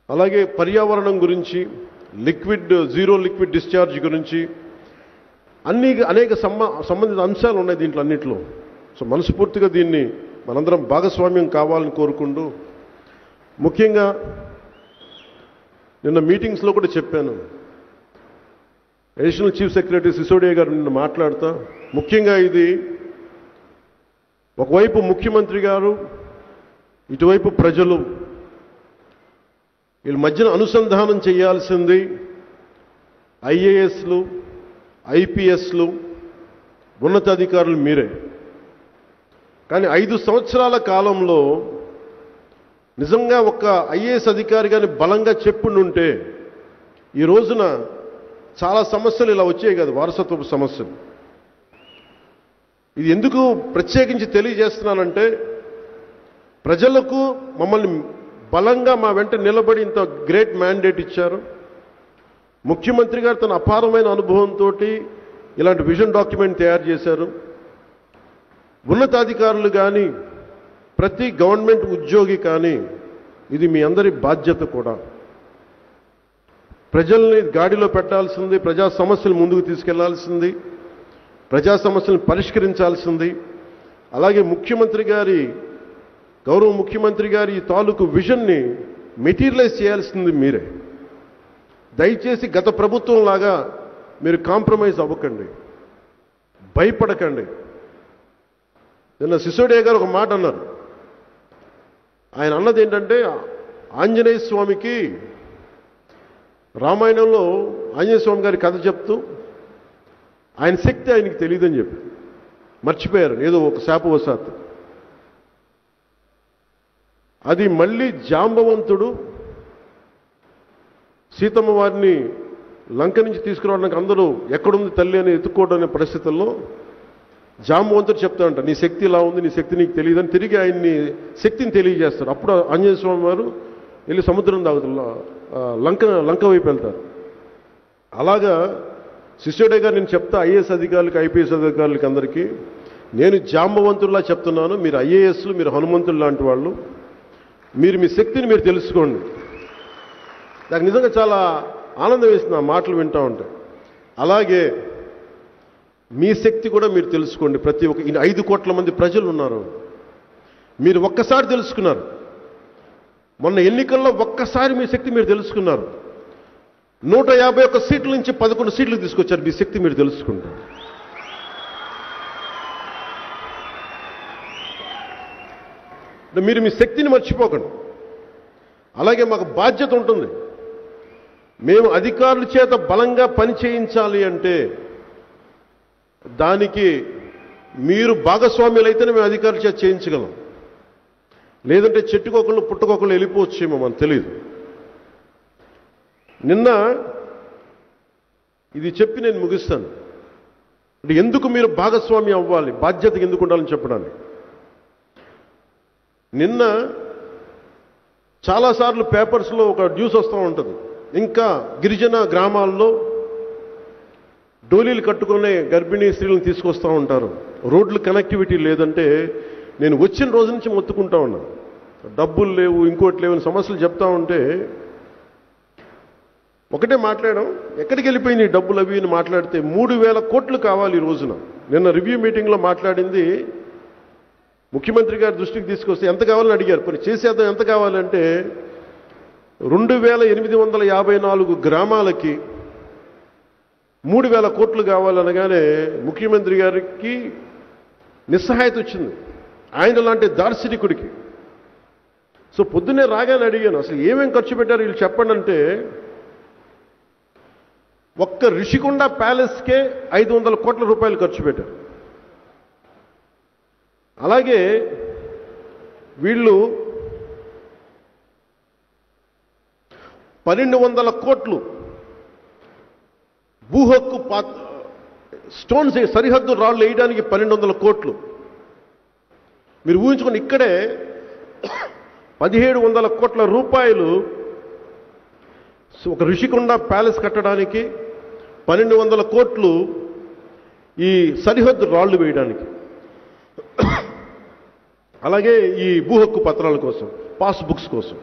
అలాగే పర్యావరణం గురించి, జీరో లిక్విడ్ డిశ్చార్జ్ గురించి అనేక సంబంధిత అంశాలు ఉన్నాయి దీంట్లో అన్నింటిలో. సో మనస్ఫూర్తిగా దీన్ని మనందరం భాగస్వామ్యం కావాలని కోరుకుంటూ, ముఖ్యంగా నిన్న మీటింగ్స్లో కూడా చెప్పాను, అడిషనల్ చీఫ్ సెక్రటరీ సిసోడియా గారు నిన్న మాట్లాడుతూ, ముఖ్యంగా ఇది ఒకవైపు ముఖ్యమంత్రి గారు, ఇటువైపు ప్రజలు, వీళ్ళ మధ్యన అనుసంధానం చేయాల్సింది ఐఏఎస్లు, ఐపీఎస్లు, ఉన్నతాధికారులు మీరే. కానీ 5 సంవత్సరాల కాలంలో నిజంగా ఒక ఐఏఎస్ అధికారి కానీ బలంగా చెప్పుండుంటే ఈ రోజున చాలా సమస్యలు ఇలా వచ్చాయి కదా, వారసత్వపు సమస్యలు. ఇది ఎందుకు ప్రత్యేకించి తెలియజేస్తున్నానంటే, ప్రజలకు మమ్మల్ని బలంగా మా వెంట నిలబడి ఇంత గ్రేట్ మ్యాండేట్ ఇచ్చారు. ముఖ్యమంత్రి గారు తన అపారమైన అనుభవంతో ఇలాంటి విజన్ డాక్యుమెంట్ తయారు చేశారు. ఉన్నతాధికారులు కానీ, ప్రతి గవర్నమెంట్ ఉద్యోగి కానీ, ఇది మీ అందరి బాధ్యత కూడా. ప్రజల్ని గాడిలో పెట్టాల్సింది, ప్రజా సమస్యలు ముందుకు తీసుకెళ్లాల్సింది, ప్రజా సమస్యలను పరిష్కరించాల్సింది. అలాగే ముఖ్యమంత్రి గారి గౌరవ ముఖ్యమంత్రి గారి ఈ తాలూకు విజన్ని మెటీరియలైజ్ చేయాల్సింది మీరే. దయచేసి గత ప్రభుత్వం లాగా మీరు కాంప్రమైజ్ అవ్వకండి, భయపడకండి. నిన్న సిసోడియా గారు ఒక మాట అన్నారు. ఆయన అన్నది ఏంటంటే, ఆంజనేయ స్వామికి రామాయణంలో ఆంజనేయ స్వామి గారి కథ చెప్తూ ఆయన శక్తి ఆయనకి తెలియదని చెప్పి మర్చిపోయారు ఏదో ఒక శాపవశాత్తు. అది మళ్ళీ జాంబవంతుడు సీతమ్మ వారిని లంక నుంచి తీసుకురావడానికి అందరూ ఎక్కడుంది తల్లి అని ఎత్తుక్కోవడం అనే పరిస్థితుల్లో జాంబవంతుడు చెప్తాడంట, నీ శక్తి ఇలా ఉంది, నీ శక్తి నీకు తెలియదని తిరిగి ఆయన్ని శక్తిని తెలియజేస్తాడు. అప్పుడు ఆంజనేయ స్వామి వారు వెళ్ళి సముద్రం తాగుతారు, లంక వైపు వెళ్తారు. అలాగా శిష్యుడే గారు నేను చెప్తా ఐఏఎస్ అధికారులకి, ఐపీఎస్ అధికారులకి అందరికీ, నేను జాంబవంతుడిలా చెప్తున్నాను, మీరు ఐఏఎస్లు, మీరు హనుమంతులు లాంటి వాళ్ళు, మీరు మీ శక్తిని మీరు తెలుసుకోండి. నాకు నిజంగా చాలా ఆనందం వేస్తుంది ఆ మాటలు వింటూ ఉంటే. అలాగే మీ శక్తి కూడా మీరు తెలుసుకోండి. ప్రతి ఒక్క 5 కోట్ల మంది ప్రజలు ఉన్నారు, మీరు ఒక్కసారి తెలుసుకున్నారు. మొన్న ఎన్నికల్లో ఒక్కసారి మీ శక్తి మీరు తెలుసుకున్నారు. 151 సీట్ల నుంచి 11 సీట్లకు తీసుకొచ్చారు. మీ శక్తి మీరు తెలుసుకుంటారు. మీరు మీ శక్తిని మర్చిపోకండి. అలాగే మాకు బాధ్యత ఉంటుంది. మేము అధికారుల చేత బలంగా పని చేయించాలి అంటే దానికి మీరు భాగస్వామ్యులైతేనే మేము అధికారుల చేత చేయించగలం. లేదంటే చెట్టుకొకళ్ళు పుట్టుకొకళ్ళు వెళ్ళిపోవచ్చేమో మనకు తెలియదు. నిన్న ఇది చెప్పి నేను ముగిస్తాను. అంటే ఎందుకు మీరు భాగస్వామ్యం అవ్వాలి, బాధ్యతగా ఎందుకు ఉండాలని చెప్పడానికి. నిన్న చాలాసార్లు పేపర్స్లో ఒక న్యూస్ వస్తూ ఉంటుంది, ఇంకా గిరిజన గ్రామాల్లో డోలీలు కట్టుకునే గర్భిణీ స్త్రీలను తీసుకొస్తూ ఉంటారు. రోడ్లు కనెక్టివిటీ లేదంటే నేను వచ్చిన రోజు నుంచి మొత్తుకుంటా ఉన్నాను, డబ్బులు లేవు, ఇంకోటి లేవని సమస్యలు చెప్తా ఉంటే ఒకటే మాట్లాడడం, ఎక్కడికి వెళ్ళిపోయినాయి డబ్బులు అవి అని మాట్లాడితే 3,000 కోట్లు కావాలి ఈ రోజున. నిన్న రివ్యూ మీటింగ్లో మాట్లాడింది ముఖ్యమంత్రి గారి దృష్టికి తీసుకొస్తే ఎంత కావాలని అడిగారు. మరి చేసేద్దాం, ఎంత కావాలంటే 2,854 గ్రామాలకి 3,000 కోట్లు కావాలనగానే ముఖ్యమంత్రి గారికి నిస్సహాయత వచ్చింది, ఆయన లాంటి దార్శనికుడికి. సో పొద్దున్నే రాగానే అడిగాను, అసలు ఏమేం ఖర్చు పెట్టారు వీళ్ళు చెప్పండి అంటే, ఒక్క రిషికొండ ప్యాలెస్కే 500 కోట్ల రూపాయలు ఖర్చు పెట్టారు. అలాగే వీళ్ళు 1,200 కోట్లు భూహక్కు స్టోన్స్ సరిహద్దు రాళ్ళు వేయడానికి 1,200 కోట్లు. మీరు ఊహించుకొని ఇక్కడే 1,700 కోట్ల రూపాయలు ఒక ఋషికొండ ప్యాలెస్ కట్టడానికి, 1,200 కోట్లు ఈ సరిహద్దు రాళ్ళు వేయడానికి, అలాగే ఈ భూహక్కు పత్రాల కోసం, పాస్బుక్స్ కోసం.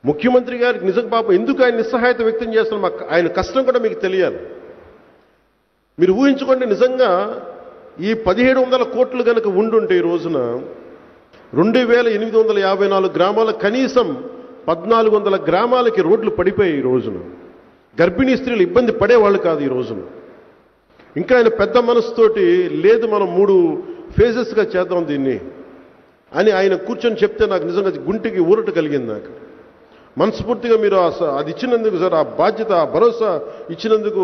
ముఖ్యమంత్రి గారికి నిజంగా పాపం ఎందుకు ఆయన నిస్సహాయత వ్యక్తం చేస్తున్నారు, ఆయన కష్టం కూడా మీకు తెలియాలి. మీరు ఊహించుకోండి, నిజంగా ఈ 1,700 కోట్లు కనుక ఉండుంటే ఈ రోజున 2,854 గ్రామాల, కనీసం 1,400 గ్రామాలకి రోడ్లు పడిపోయాయి ఈ రోజున. గర్భిణీ స్త్రీలు ఇబ్బంది పడేవాళ్ళు కాదు ఈ రోజున. ఇంకా ఆయన పెద్ద మనసుతోటి లేదు మనం 3 ఫేజెస్గా చేద్దాం దీన్ని అని ఆయన కూర్చొని చెప్తే నాకు నిజంగా గుంటికి ఊరట కలిగింది. నాకు మనస్ఫూర్తిగా మీరు అది ఇచ్చినందుకు సార్, ఆ బాధ్యత, ఆ భరోసా ఇచ్చినందుకు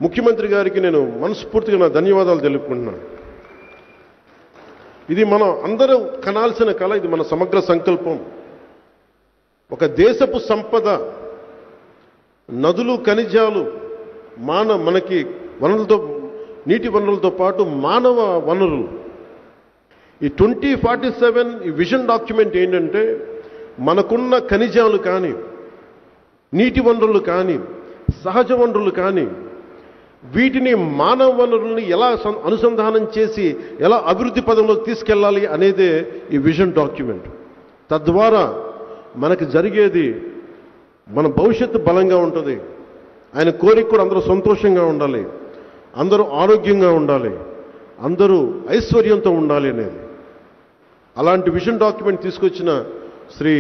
ముఖ్యమంత్రి గారికి నేను మనస్ఫూర్తిగా నా ధన్యవాదాలు తెలుపుకుంటున్నాను. ఇది మనం అందరూ కనాల్సిన కళ, ఇది మన సమగ్ర సంకల్పం. ఒక దేశపు సంపద, నదులు, ఖనిజాలు, మనకి వనరులతో, నీటి వనరులతో పాటు మానవ వనరులు. ఈ 2047 ఈ విజన్ డాక్యుమెంట్ ఏంటంటే, మనకున్న ఖనిజాలు కానీ, నీటి వనరులు కానీ, సహజ వనరులు కానీ, వీటిని మానవ వనరుల్ని ఎలా అనుసంధానం చేసి ఎలా అభివృద్ధి పదంలోకి తీసుకెళ్ళాలి అనేదే ఈ విజన్ డాక్యుమెంట్. తద్వారా మనకి జరిగేది, మన భవిష్యత్తు బలంగా ఉంటుంది. ఆయన కోరిక కూడా అందరూ సంతోషంగా ఉండాలి, అందరూ ఆరోగ్యంగా ఉండాలి, అందరూ ఐశ్వర్యంతో ఉండాలి అనేది. అలాంటి విజన్ డాక్యుమెంట్ తీసుకొచ్చిన శ్రీ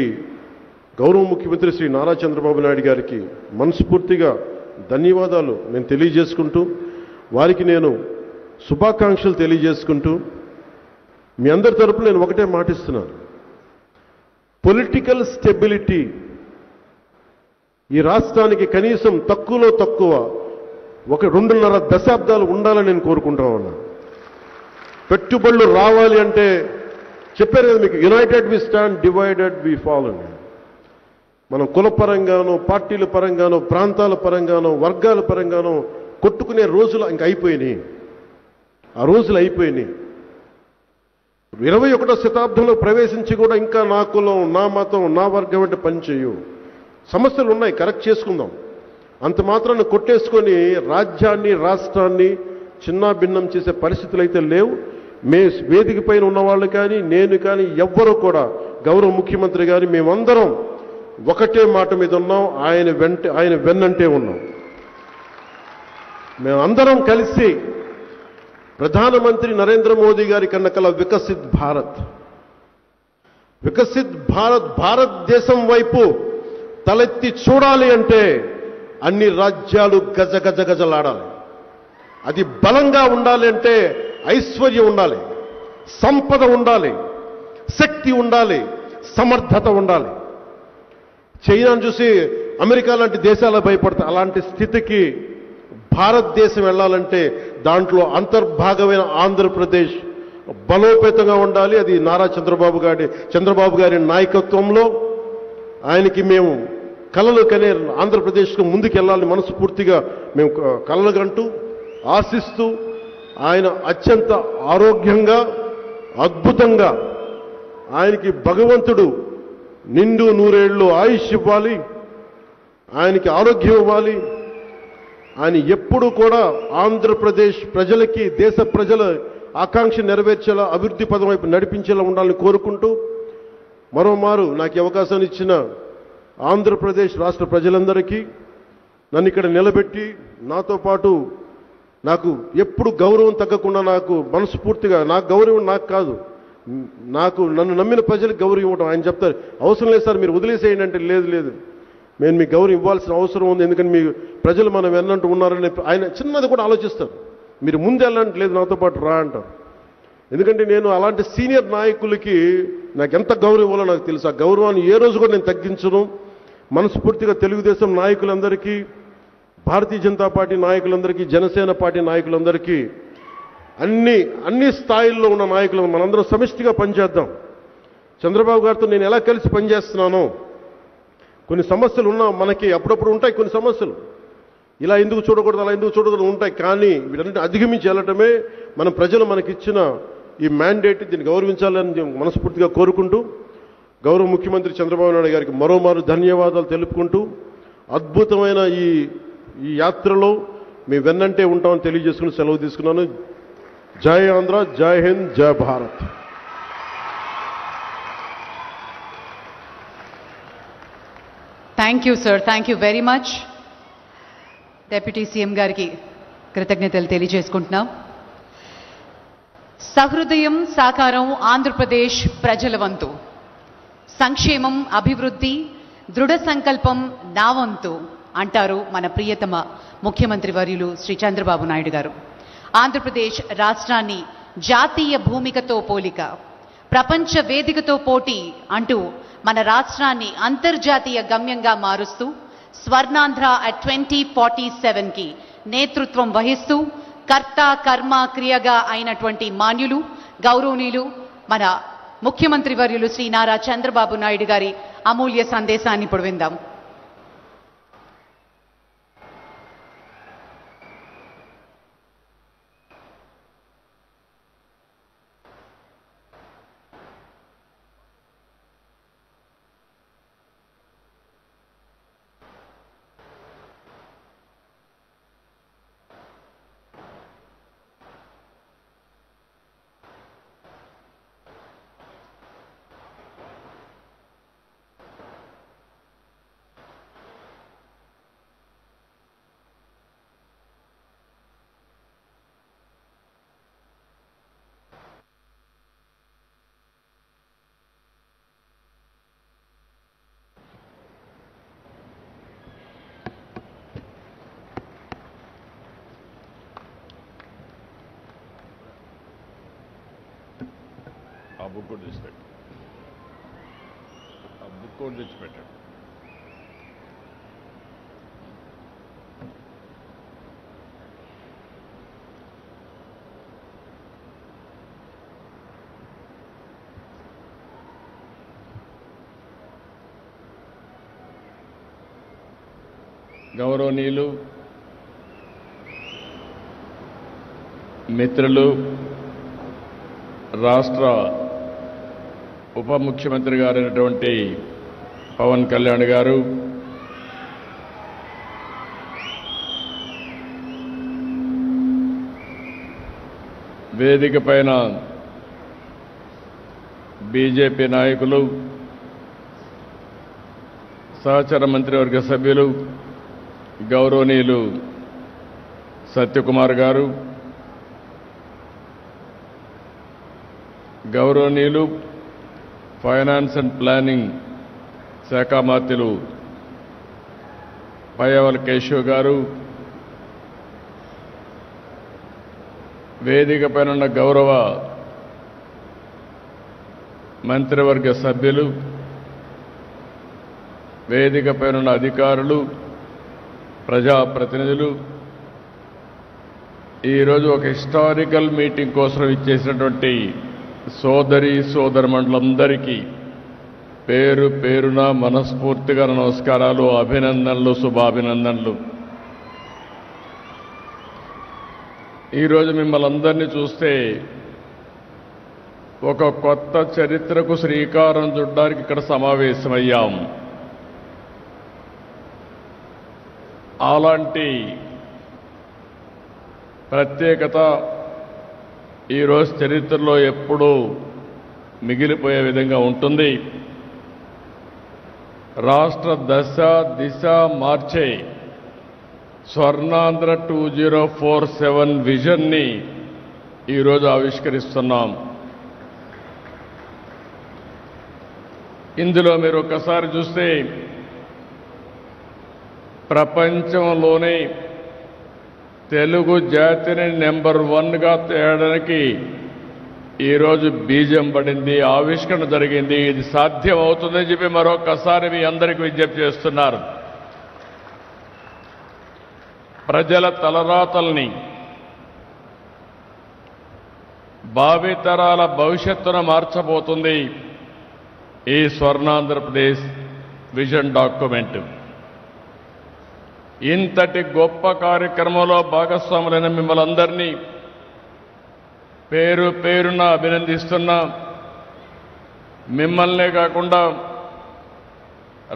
గౌరవ ముఖ్యమంత్రి శ్రీ నారా చంద్రబాబు నాయుడు గారికి మనస్ఫూర్తిగా ధన్యవాదాలు నేను తెలియజేసుకుంటూ, వారికి నేను శుభాకాంక్షలు తెలియజేసుకుంటూ, మీ అందరి తరపున నేను ఒకటే మాటిస్తున్నాను. పొలిటికల్ స్టెబిలిటీ ఈ రాష్ట్రానికి కనీసం తక్కువలో తక్కువ 2.5 దశాబ్దాలు ఉండాలని నేను కోరుకుంటా ఉన్నా. పెట్టుబడులు రావాలి అంటే చెప్పారు కదా మీకు, united we stand, divided we fall అని. మనం కుల పరంగానో, పార్టీల పరంగానో, ప్రాంతాల పరంగానో, వర్గాల పరంగానో కొట్టుకునే రోజులు ఇంక అయిపోయినాయి. ఆ రోజులు అయిపోయినాయి. 21వ శతాబ్దంలో ప్రవేశించి కూడా ఇంకా నా కులం, నా మతం, నా వర్గం అంటే పనిచేయు. సమస్యలు ఉన్నాయి, కరెక్ట్ చేసుకుందాం. అంత మాత్రాన్ని కొట్టేసుకొని రాజ్యాన్ని, రాష్ట్రాన్ని చిన్నా భిన్నం చేసే పరిస్థితులు అయితే లేవు. వేదిక పైన ఉన్నవాళ్ళు కానీ, నేను కానీ, ఎవ్వరూ కూడా గౌరవ ముఖ్యమంత్రి గారి మేమందరం ఒకటే మాట మీద ఉన్నాం. ఆయన వెన్నంటే ఉన్నాం. మేమందరం కలిసి ప్రధానమంత్రి నరేంద్ర మోదీ గారి కన్నకల వికసిత్ భారత్, భారతదేశం వైపు తలెత్తి చూడాలి అంటే అన్ని రాజ్యాలు గజగజలాడాలి. అది బలంగా ఉండాలి అంటే ఐశ్వర్యం ఉండాలి, సంపద ఉండాలి, శక్తి ఉండాలి, సమర్థత ఉండాలి. చైనాను చూసి అమెరికా లాంటి దేశాలు భయపడతాయి. అలాంటి స్థితికి భారతదేశం వెళ్ళాలంటే దాంట్లో అంతర్భాగమైన ఆంధ్రప్రదేశ్ బలోపేతంగా ఉండాలి. అది నారా చంద్రబాబు గారి నాయకత్వంలో ఆయనకి మేము కలలు కనే ఆంధ్రప్రదేశ్కు ముందుకెళ్ళాలని మనస్ఫూర్తిగా మేము కలలు కంటూ ఆశిస్తూ, ఆయన అత్యంత ఆరోగ్యంగా అద్భుతంగా ఆయనకి భగవంతుడు నిండు 100 ఏళ్ళు ఆయుష్ ఇవ్వాలి, ఆయనకి ఆరోగ్యం ఇవ్వాలి. ఆయన ఎప్పుడు కూడా ఆంధ్రప్రదేశ్ ప్రజలకి, దేశ ప్రజల ఆకాంక్ష నెరవేర్చేలా, అభివృద్ధి పదం వైపు నడిపించేలా ఉండాలని కోరుకుంటూ, మరోమారు నాకు అవకాశాన్ని ఇచ్చిన ఆంధ్రప్రదేశ్ రాష్ట్ర ప్రజలందరికీ, నన్ను ఇక్కడ నిలబెట్టి నాతో పాటు నాకు ఎప్పుడు గౌరవం తగ్గకుండా నాకు మనస్ఫూర్తిగా, నాకు గౌరవం నాకు కాదు, నన్ను నమ్మిన ప్రజలకు గౌరవం ఇవ్వడం. ఆయన చెప్తారు, అవసరం లేదు సార్, మీరు వదిలేసేయండి అంటే, లేదు నేను మీకు గౌరవం ఇవ్వాల్సిన అవసరం ఉంది, ఎందుకని మీ ప్రజలు మనం ఎన్నంటూ ఉన్నారని ఆయన చిన్నది కూడా ఆలోచిస్తారు. మీరు ముందు వెళ్ళంటే, లేదు నాతో పాటు రా అంటారు. ఎందుకంటే నేను అలాంటి సీనియర్ నాయకులకి నాకు ఎంత గౌరవం ఇవ్వాలో నాకు తెలుసు. ఆ గౌరవాన్ని ఏ రోజు కూడా నేను తగ్గించను. మనస్ఫూర్తిగా తెలుగుదేశం నాయకులందరికీ, భారతీయ జనతా పార్టీ నాయకులందరికీ, జనసేన పార్టీ నాయకులందరికీ, అన్ని స్థాయిల్లో ఉన్న నాయకులు మనందరం సమిష్టిగా పనిచేద్దాం. చంద్రబాబు గారితో నేను ఎలా కలిసి పనిచేస్తున్నానో, కొన్ని సమస్యలు ఉన్నా మనకి అప్పుడప్పుడు ఉంటాయి, కొన్ని సమస్యలు ఇలా ఎందుకు చూడకూడదు, అలా ఎందుకు చూడకూడదు ఉంటాయి. కానీ వీటన్నిటిని అధిగమించి వెళ్ళటమే మన ప్రజలు మనకిచ్చిన ఈ మ్యాండేట్. దీన్ని గౌరవించాలని మనస్ఫూర్తిగా కోరుకుంటూ, గౌరవ ముఖ్యమంత్రి చంద్రబాబు నాయుడు గారికి మరోమారు ధన్యవాదాలు తెలుపుకుంటూ, అద్భుతమైన ఈ యాత్రలో మీ వెన్నంటే ఉంటామని తెలియజేసుకుని సెలవు తీసుకున్నాను. జై ఆంధ్ర, జై హింద్, జై Bharat. Thank you sir, thank you very much. Deputy CM గారికి కృతజ్ఞతలు తెలియజేసుకుంటున్నాం. సహృదయం సాకారం ఆంధ్రప్రదేశ్ ప్రజల వంతు, సంక్షేమం, అభివృద్ధి, దృఢ సంకల్పం నా వంతు అంటారు మన ప్రియతమ ముఖ్యమంత్రి వర్యులు శ్రీ చంద్రబాబు నాయుడు గారు. ఆంధ్రప్రదేశ్ రాష్ట్రాన్ని జాతీయ భూమికతో పోలిక, ప్రపంచ వేదికతో పోటీ అంటూ మన రాష్ట్రాన్ని అంతర్జాతీయ గమ్యంగా మారుస్తూ స్వర్ణాంధ్ర అట్ 2047కి నేతృత్వం వహిస్తూ కర్త కర్మ క్రియగా అయినటువంటి మాన్యులు, గౌరవనీయులు మన ముఖ్యమంత్రి వర్యులు శ్రీ నారా చంద్రబాబు నాయుడు గారి అమూల్య సందేశాన్ని ఇప్పుడు విందాం. బుక్ కూడా తెచ్చిపెట్టు, ఆ బుక్ కూడా తెచ్చిపెట్టాడు. గౌరవనీయులు మిత్రులు, రాష్ట్ర ఉప ముఖ్యమంత్రి గారైనటువంటి పవన్ కళ్యాణ్ గారు, వేదిక పైన బీజేపీ నాయకులు, సహచర మంత్రివర్గ సభ్యులు గౌరవనీయులు సత్యకుమార్ గారు, గౌరవనీయులు ఫైనాన్స్ అండ్ ప్లానింగ్ శాఖ మంత్రులు పయ్యావుల కేశవ్ గారు, వేదిక పైన ఉన్న గౌరవ మంత్రివర్గ సభ్యులు, వేదిక పైన ఉన్న అధికారులు, ప్రజాప్రతినిధులు, ఈరోజు ఒక హిస్టారికల్ మీటింగ్ కోసం ఇచ్చేసినటువంటి సోదరి సోదరమండలందరికీ పేరు పేరున మనస్ఫూర్తిగా నమస్కారాలు, అభినందనలు, శుభాభినందనలు. ఈరోజు మిమ్మల్ని అందరినీ చూస్తే ఒక కొత్త చరిత్రకు శ్రీకారం చుట్టడానికి ఇక్కడ సమావేశమయ్యాం. అలాంటి ప్రత్యేకత ఈరోజు చరిత్రలో ఎప్పుడూ మిగిలిపోయే విధంగా ఉంటుంది. రాష్ట్ర దశ దిశ మార్చే స్వర్ణాంధ్ర 2047 విజన్ని ఈరోజు ఆవిష్కరిస్తున్నాం. ఇందులో మీరు ఒక్కసారి చూస్తే ప్రపంచంలోనే తెలుగు జాతిని నెంబర్ 1గా తేయడానికి ఈరోజు బీజం పడింది, ఆవిష్కరణ జరిగింది. ఇది సాధ్యం అవుతుందని చెప్పి మరొకసారి మీ అందరికీ విజ్ఞప్తి చేస్తున్నారు. ప్రజల తలరాతల్ని, భావితరాల భవిష్యత్తును మార్చబోతుంది ఈ స్వర్ణాంధ్రప్రదేశ్ విజన్ డాక్యుమెంట్. ఇంతటి గొప్ప కార్యక్రమంలో భాగస్వాములైన మిమ్మల్ని అందరినీ పేరు పేరున అభినందిస్తున్నా. మిమ్మల్నే కాకుండా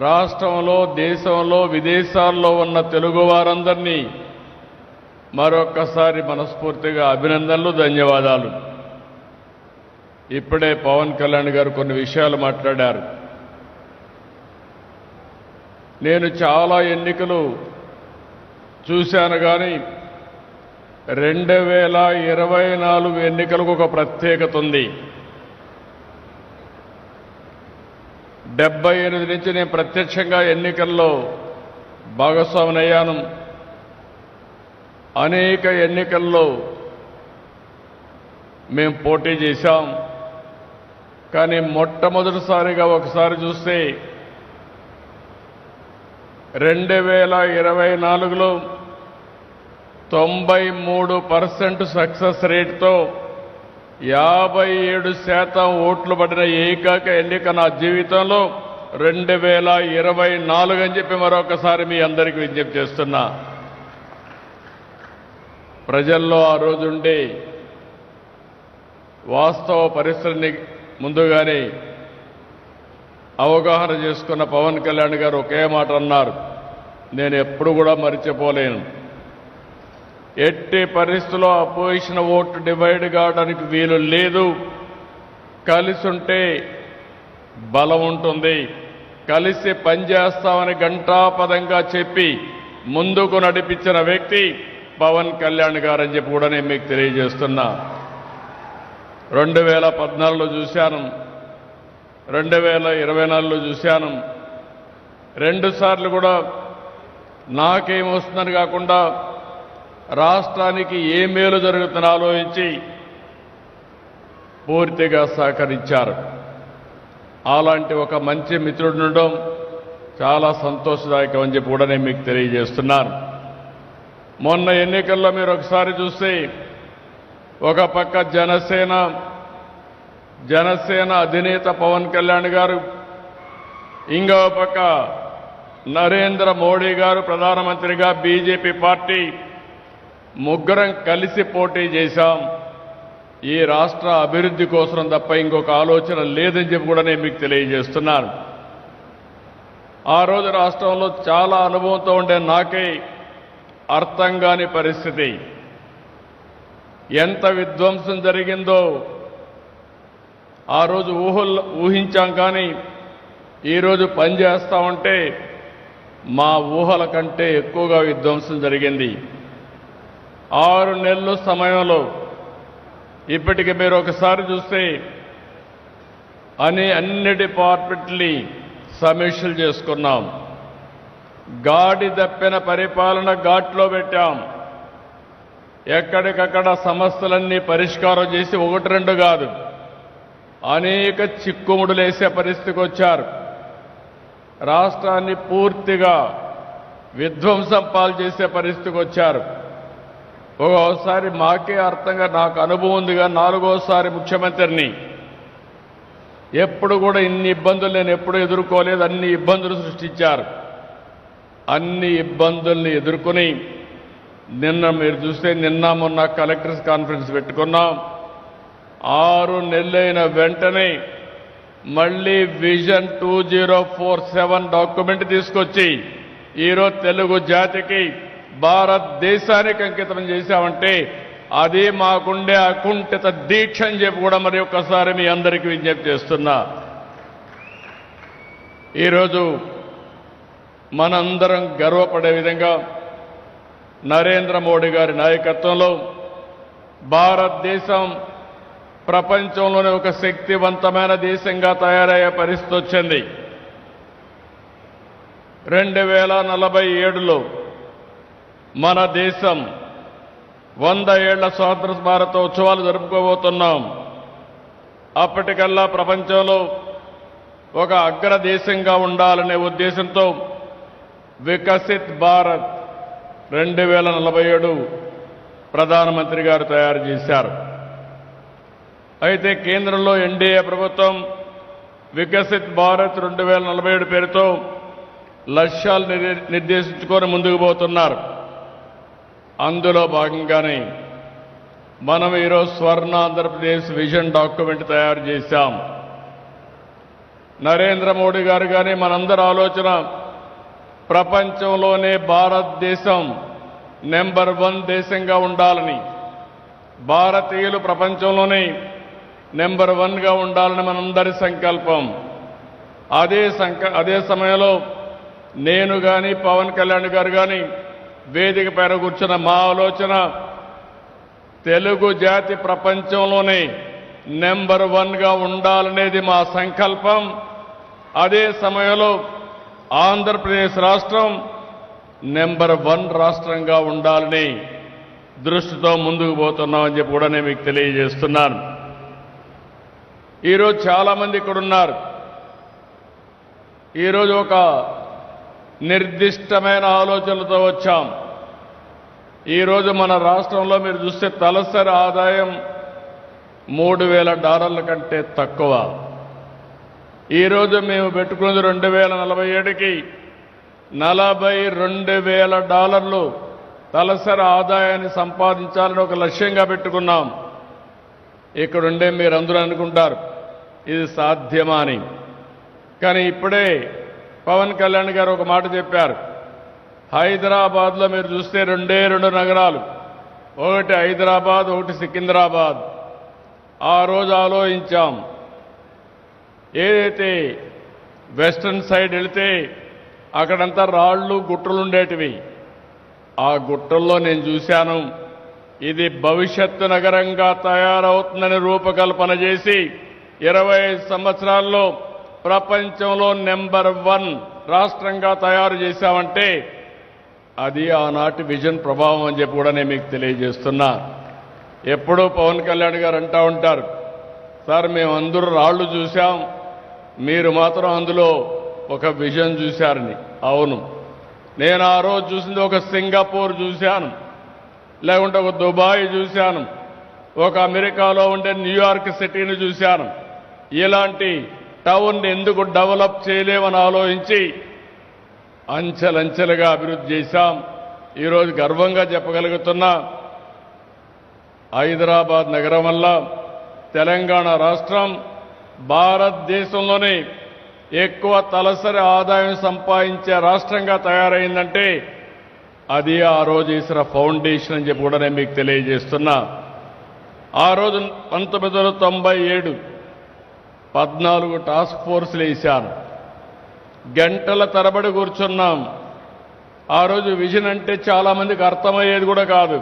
రాష్ట్రంలో, దేశంలో, విదేశాల్లో ఉన్న తెలుగు వారందరినీ మరొక్కసారి మనస్ఫూర్తిగా అభినందనలు, ధన్యవాదాలు. ఇప్పుడే పవన్ కళ్యాణ్ గారు కొన్ని విషయాలు మాట్లాడారు. నేను చాలా ఎన్నికలు చూశాను, కానీ 2024 ఎన్నికలకు ఒక ప్రత్యేకత ఉంది. 78 నుంచి నేను ప్రత్యక్షంగా ఎన్నికల్లో భాగస్వామినయ్యాను. అనేక ఎన్నికల్లో మేము పోటీ చేశాం. కానీ మొట్టమొదటిసారిగా ఒకసారి చూస్తే 2024లో 93% సక్సెస్ రేట్తో 57% ఓట్లు పడిన ఏకైక ఎన్నిక నా జీవితంలో 2024 అని చెప్పి మరొకసారి మీ అందరికీ విజ్ఞప్తి చేస్తున్నా. ప్రజల్లో ఆ రోజుండే వాస్తవ పరిస్థితిని ముందుగానే అవగాహన చేసుకున్న పవన్ కళ్యాణ్ గారు ఒకే మాట అన్నారు, నేను ఎప్పుడు కూడా మర్చిపోలేను. ఎట్టి పరిస్థితుల్లో అపోజిషన్ ఓటు డివైడ్ కావడానికి వీలు లేదు. కలిసి ఉంటే బలం ఉంటుంది, కలిసి పనిచేస్తామని ఘంటాపదంగా చెప్పి ముందుకు నడిపించిన వ్యక్తి పవన్ కళ్యాణ్ గారని చెప్పి కూడా నేను మీకు తెలియజేస్తున్నా. 2014లో చూశాను, 2024లో చూశాను. 2 సార్లు కూడా నాకేమొస్తుందని కాకుండా రాష్ట్రానికి ఏ మేలు జరుగుతుందని ఆలోచించి పూర్తిగా సహకరించారు. అలాంటి ఒక మంచి మిత్రుడు ఉండడం చాలా సంతోషదాయకం అని చెప్పి కూడా నేను మీకు తెలియజేస్తున్నాను. మొన్న ఎన్నికల్లో మీరు ఒకసారి చూస్తే ఒక పక్క జనసేన అధినేత పవన్ కళ్యాణ్ గారు, ఇంకో పక్క నరేంద్ర మోడీ గారు ప్రధానమంత్రిగా బీజేపీ పార్టీ ముగ్గురం కలిసి పోటీ చేశాం. ఈ రాష్ట్ర అభివృద్ధి కోసం తప్ప ఇంకొక ఆలోచన లేదని చెప్పి కూడా నేను మీకు తెలియజేస్తున్నాను. ఆ రోజు రాష్ట్రంలో చాలా అనుభవంతో ఉండే నాకే అర్థం కాని పరిస్థితి. ఎంత విధ్వంసం జరిగిందో ఆ రోజు ఊహించాం, కానీ ఈరోజు పనిచేస్తా ఉంటే మా ఊహల కంటే ఎక్కువగా విధ్వంసం జరిగింది. 6 నెలల సమయంలో ఇప్పటికి మీరు ఒకసారి చూస్తే అన్ని డిపార్ట్మెంట్ని సమీక్షలు చేసుకున్నాం. గాడి తప్పిన పరిపాలన ఘాట్లో పెట్టాం. ఎక్కడికక్కడ సమస్యలన్నీ పరిష్కారం చేసి 1-2 కాదు, అనేక చిక్కుముడులేసే పరిస్థితికి వచ్చారు. రాష్ట్రాన్ని పూర్తిగా విధ్వంసం పాలు చేసే పరిస్థితికి వచ్చారు. ఒక్కోసారి మాకే అర్థంగా నాకు అనుభవం ఉందిగా 4వసారి ముఖ్యమంత్రిని. ఎప్పుడు కూడా ఇన్ని ఇబ్బందులు నేను ఎప్పుడు ఎదుర్కోలేదు. అన్ని ఇబ్బందులు సృష్టించారు. అన్ని ఇబ్బందుల్ని ఎదుర్కొని నిన్న మీరు చూస్తే మొన్న కలెక్టర్స్ కాన్ఫరెన్స్ పెట్టుకున్నాం. 6 నెలలైన వెంటనే మళ్ళీ విజన్ 2047 డాక్యుమెంట్ తీసుకొచ్చి ఈరోజు తెలుగు జాతికి భారతదేశానికి అంకితం చేశామంటే అది మాకుండే అకుంఠిత దీక్ష అని చెప్పి కూడా మరి ఒక్కసారి మీ అందరికీ విజ్ఞప్తి చేస్తున్నా. ఈరోజు మనందరం గర్వపడే విధంగా నరేంద్ర మోడీ గారి నాయకత్వంలో భారతదేశం ప్రపంచంలోనే ఒక శక్తివంతమైన దేశంగా తయారయ్యే పరిస్థితి వచ్చింది. 2047లో మన దేశం 100 ఏళ్ల స్వాతంత్ర భారతోత్సవాలు జరుపుకోబోతున్నాం. అప్పటికల్లా ప్రపంచంలో ఒక అగ్రదేశంగా ఉండాలనే ఉద్దేశంతో వికసిత్ భారత్ 2047 ప్రధానమంత్రి గారు తయారు చేశారు. అయితే కేంద్రంలో ఎన్డీఏ ప్రభుత్వం వికసిత్ భారత్ 2047 పేరుతో లక్ష్యాలు నిర్దేశించుకొని ముందుకు పోతున్నారు. అందులో భాగంగానే మనం ఈరోజు స్వర్ణ ఆంధ్రప్రదేశ్ విజన్ డాక్యుమెంట్ తయారు చేశాం. నరేంద్ర మోడీ గారు కానీ మనందరి ఆలోచన ప్రపంచంలోనే భారతదేశం నెంబర్ 1 దేశంగా ఉండాలని, భారతీయులు ప్రపంచంలోనే నెంబర్ 1గా ఉండాలని మనందరి సంకల్పం. అదే సమయంలో నేను కానీ పవన్ కళ్యాణ్ గారు కానీ వేదిక పైన కూర్చున్న మా ఆలోచన తెలుగు జాతి ప్రపంచంలోనే నెంబర్ 1గా ఉండాలనేది మా సంకల్పం. అదే సమయంలో ఆంధ్రప్రదేశ్ రాష్ట్రం నెంబర్ 1 రాష్ట్రంగా ఉండాలని దృష్టితో ముందుకు పోతున్నామని చెప్పి కూడా నేను మీకు తెలియజేస్తున్నాను. ఈరోజు చాలామంది ఇక్కడ ఉన్నారు. ఈరోజు ఒక నిర్దిష్టమైన ఆలోచనలతో వచ్చాం. ఈరోజు మన రాష్ట్రంలో మీరు చూస్తే తలసరి ఆదాయం $3,000 కంటే తక్కువ. ఈరోజు మేము పెట్టుకున్నది 2047కి $42,000 తలసరి ఆదాయాన్ని సంపాదించాలని ఒక లక్ష్యంగా పెట్టుకున్నాం. ఇక్కడుండే మీరందరూ అనుకుంటారు ఇది సాధ్యమా అని. కానీ ఇప్పుడే పవన్ కళ్యాణ్ గారు ఒక మాట చెప్పారు. హైదరాబాద్లో మీరు చూస్తే 2 నగరాలు, ఒకటి హైదరాబాద్, ఒకటి సికింద్రాబాద్. ఆ రోజు ఆలోచించాం, ఏదైతే వెస్టర్న్ సైడ్ వెళితే అక్కడంతా రాళ్ళు గుట్టలు ఉండేటివి. ఆ గుట్టల్లో నేను చూశాను ఇది భవిష్యత్తు నగరంగా తయారవుతుందని రూపకల్పన చేసి 25 సంవత్సరాల్లో ప్రపంచంలో నెంబర్ 1 రాష్ట్రంగా తయారు చేశామంటే అది ఆనాటి విజన్ ప్రభావం అని చెప్పి కూడా నేను మీకు తెలియజేస్తున్నా. ఎప్పుడూ పవన్ కళ్యాణ్ గారు అంటూ ఉంటారు సార్ మేము అందరూ రాళ్ళు చూశాం, మీరు మాత్రం అందులో ఒక విజన్ చూశారని. అవును, నేను ఆ రోజు చూసింది ఒక సింగపూర్ చూశాను, లేకుంటే ఒక దుబాయ్ చూశాను, ఒక అమెరికాలో ఉండే న్యూయార్క్ సిటీని చూశాను. ఇలాంటి టౌన్ ఎందుకు డెవలప్ చేయలేమని ఆలోచించి అంచెలంచెలుగా అభివృద్ధి చేశాం. ఈరోజు గర్వంగా చెప్పగలుగుతున్నా, హైదరాబాద్ నగరం వల్ల తెలంగాణ రాష్ట్రం భారతదేశంలోనే ఎక్కువ తలసరి ఆదాయం సంపాదించే రాష్ట్రంగా తయారైందంటే అది ఆ రోజు వేసిన ఫౌండేషన్ అని చెప్పి కూడా నేను మీకు తెలియజేస్తున్నా. ఆ రోజు 1997 14 టాస్క్ ఫోర్స్లు వేశాను. గంటల తరబడి కూర్చున్నాం. ఆ రోజు విజన్ అంటే చాలా మందికి అర్థమయ్యేది కూడా కాదు.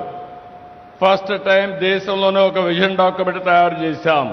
ఫస్ట్ టైం దేశంలోనే ఒక విజన్ డాక్యుమెంట్ తయారు చేశాం.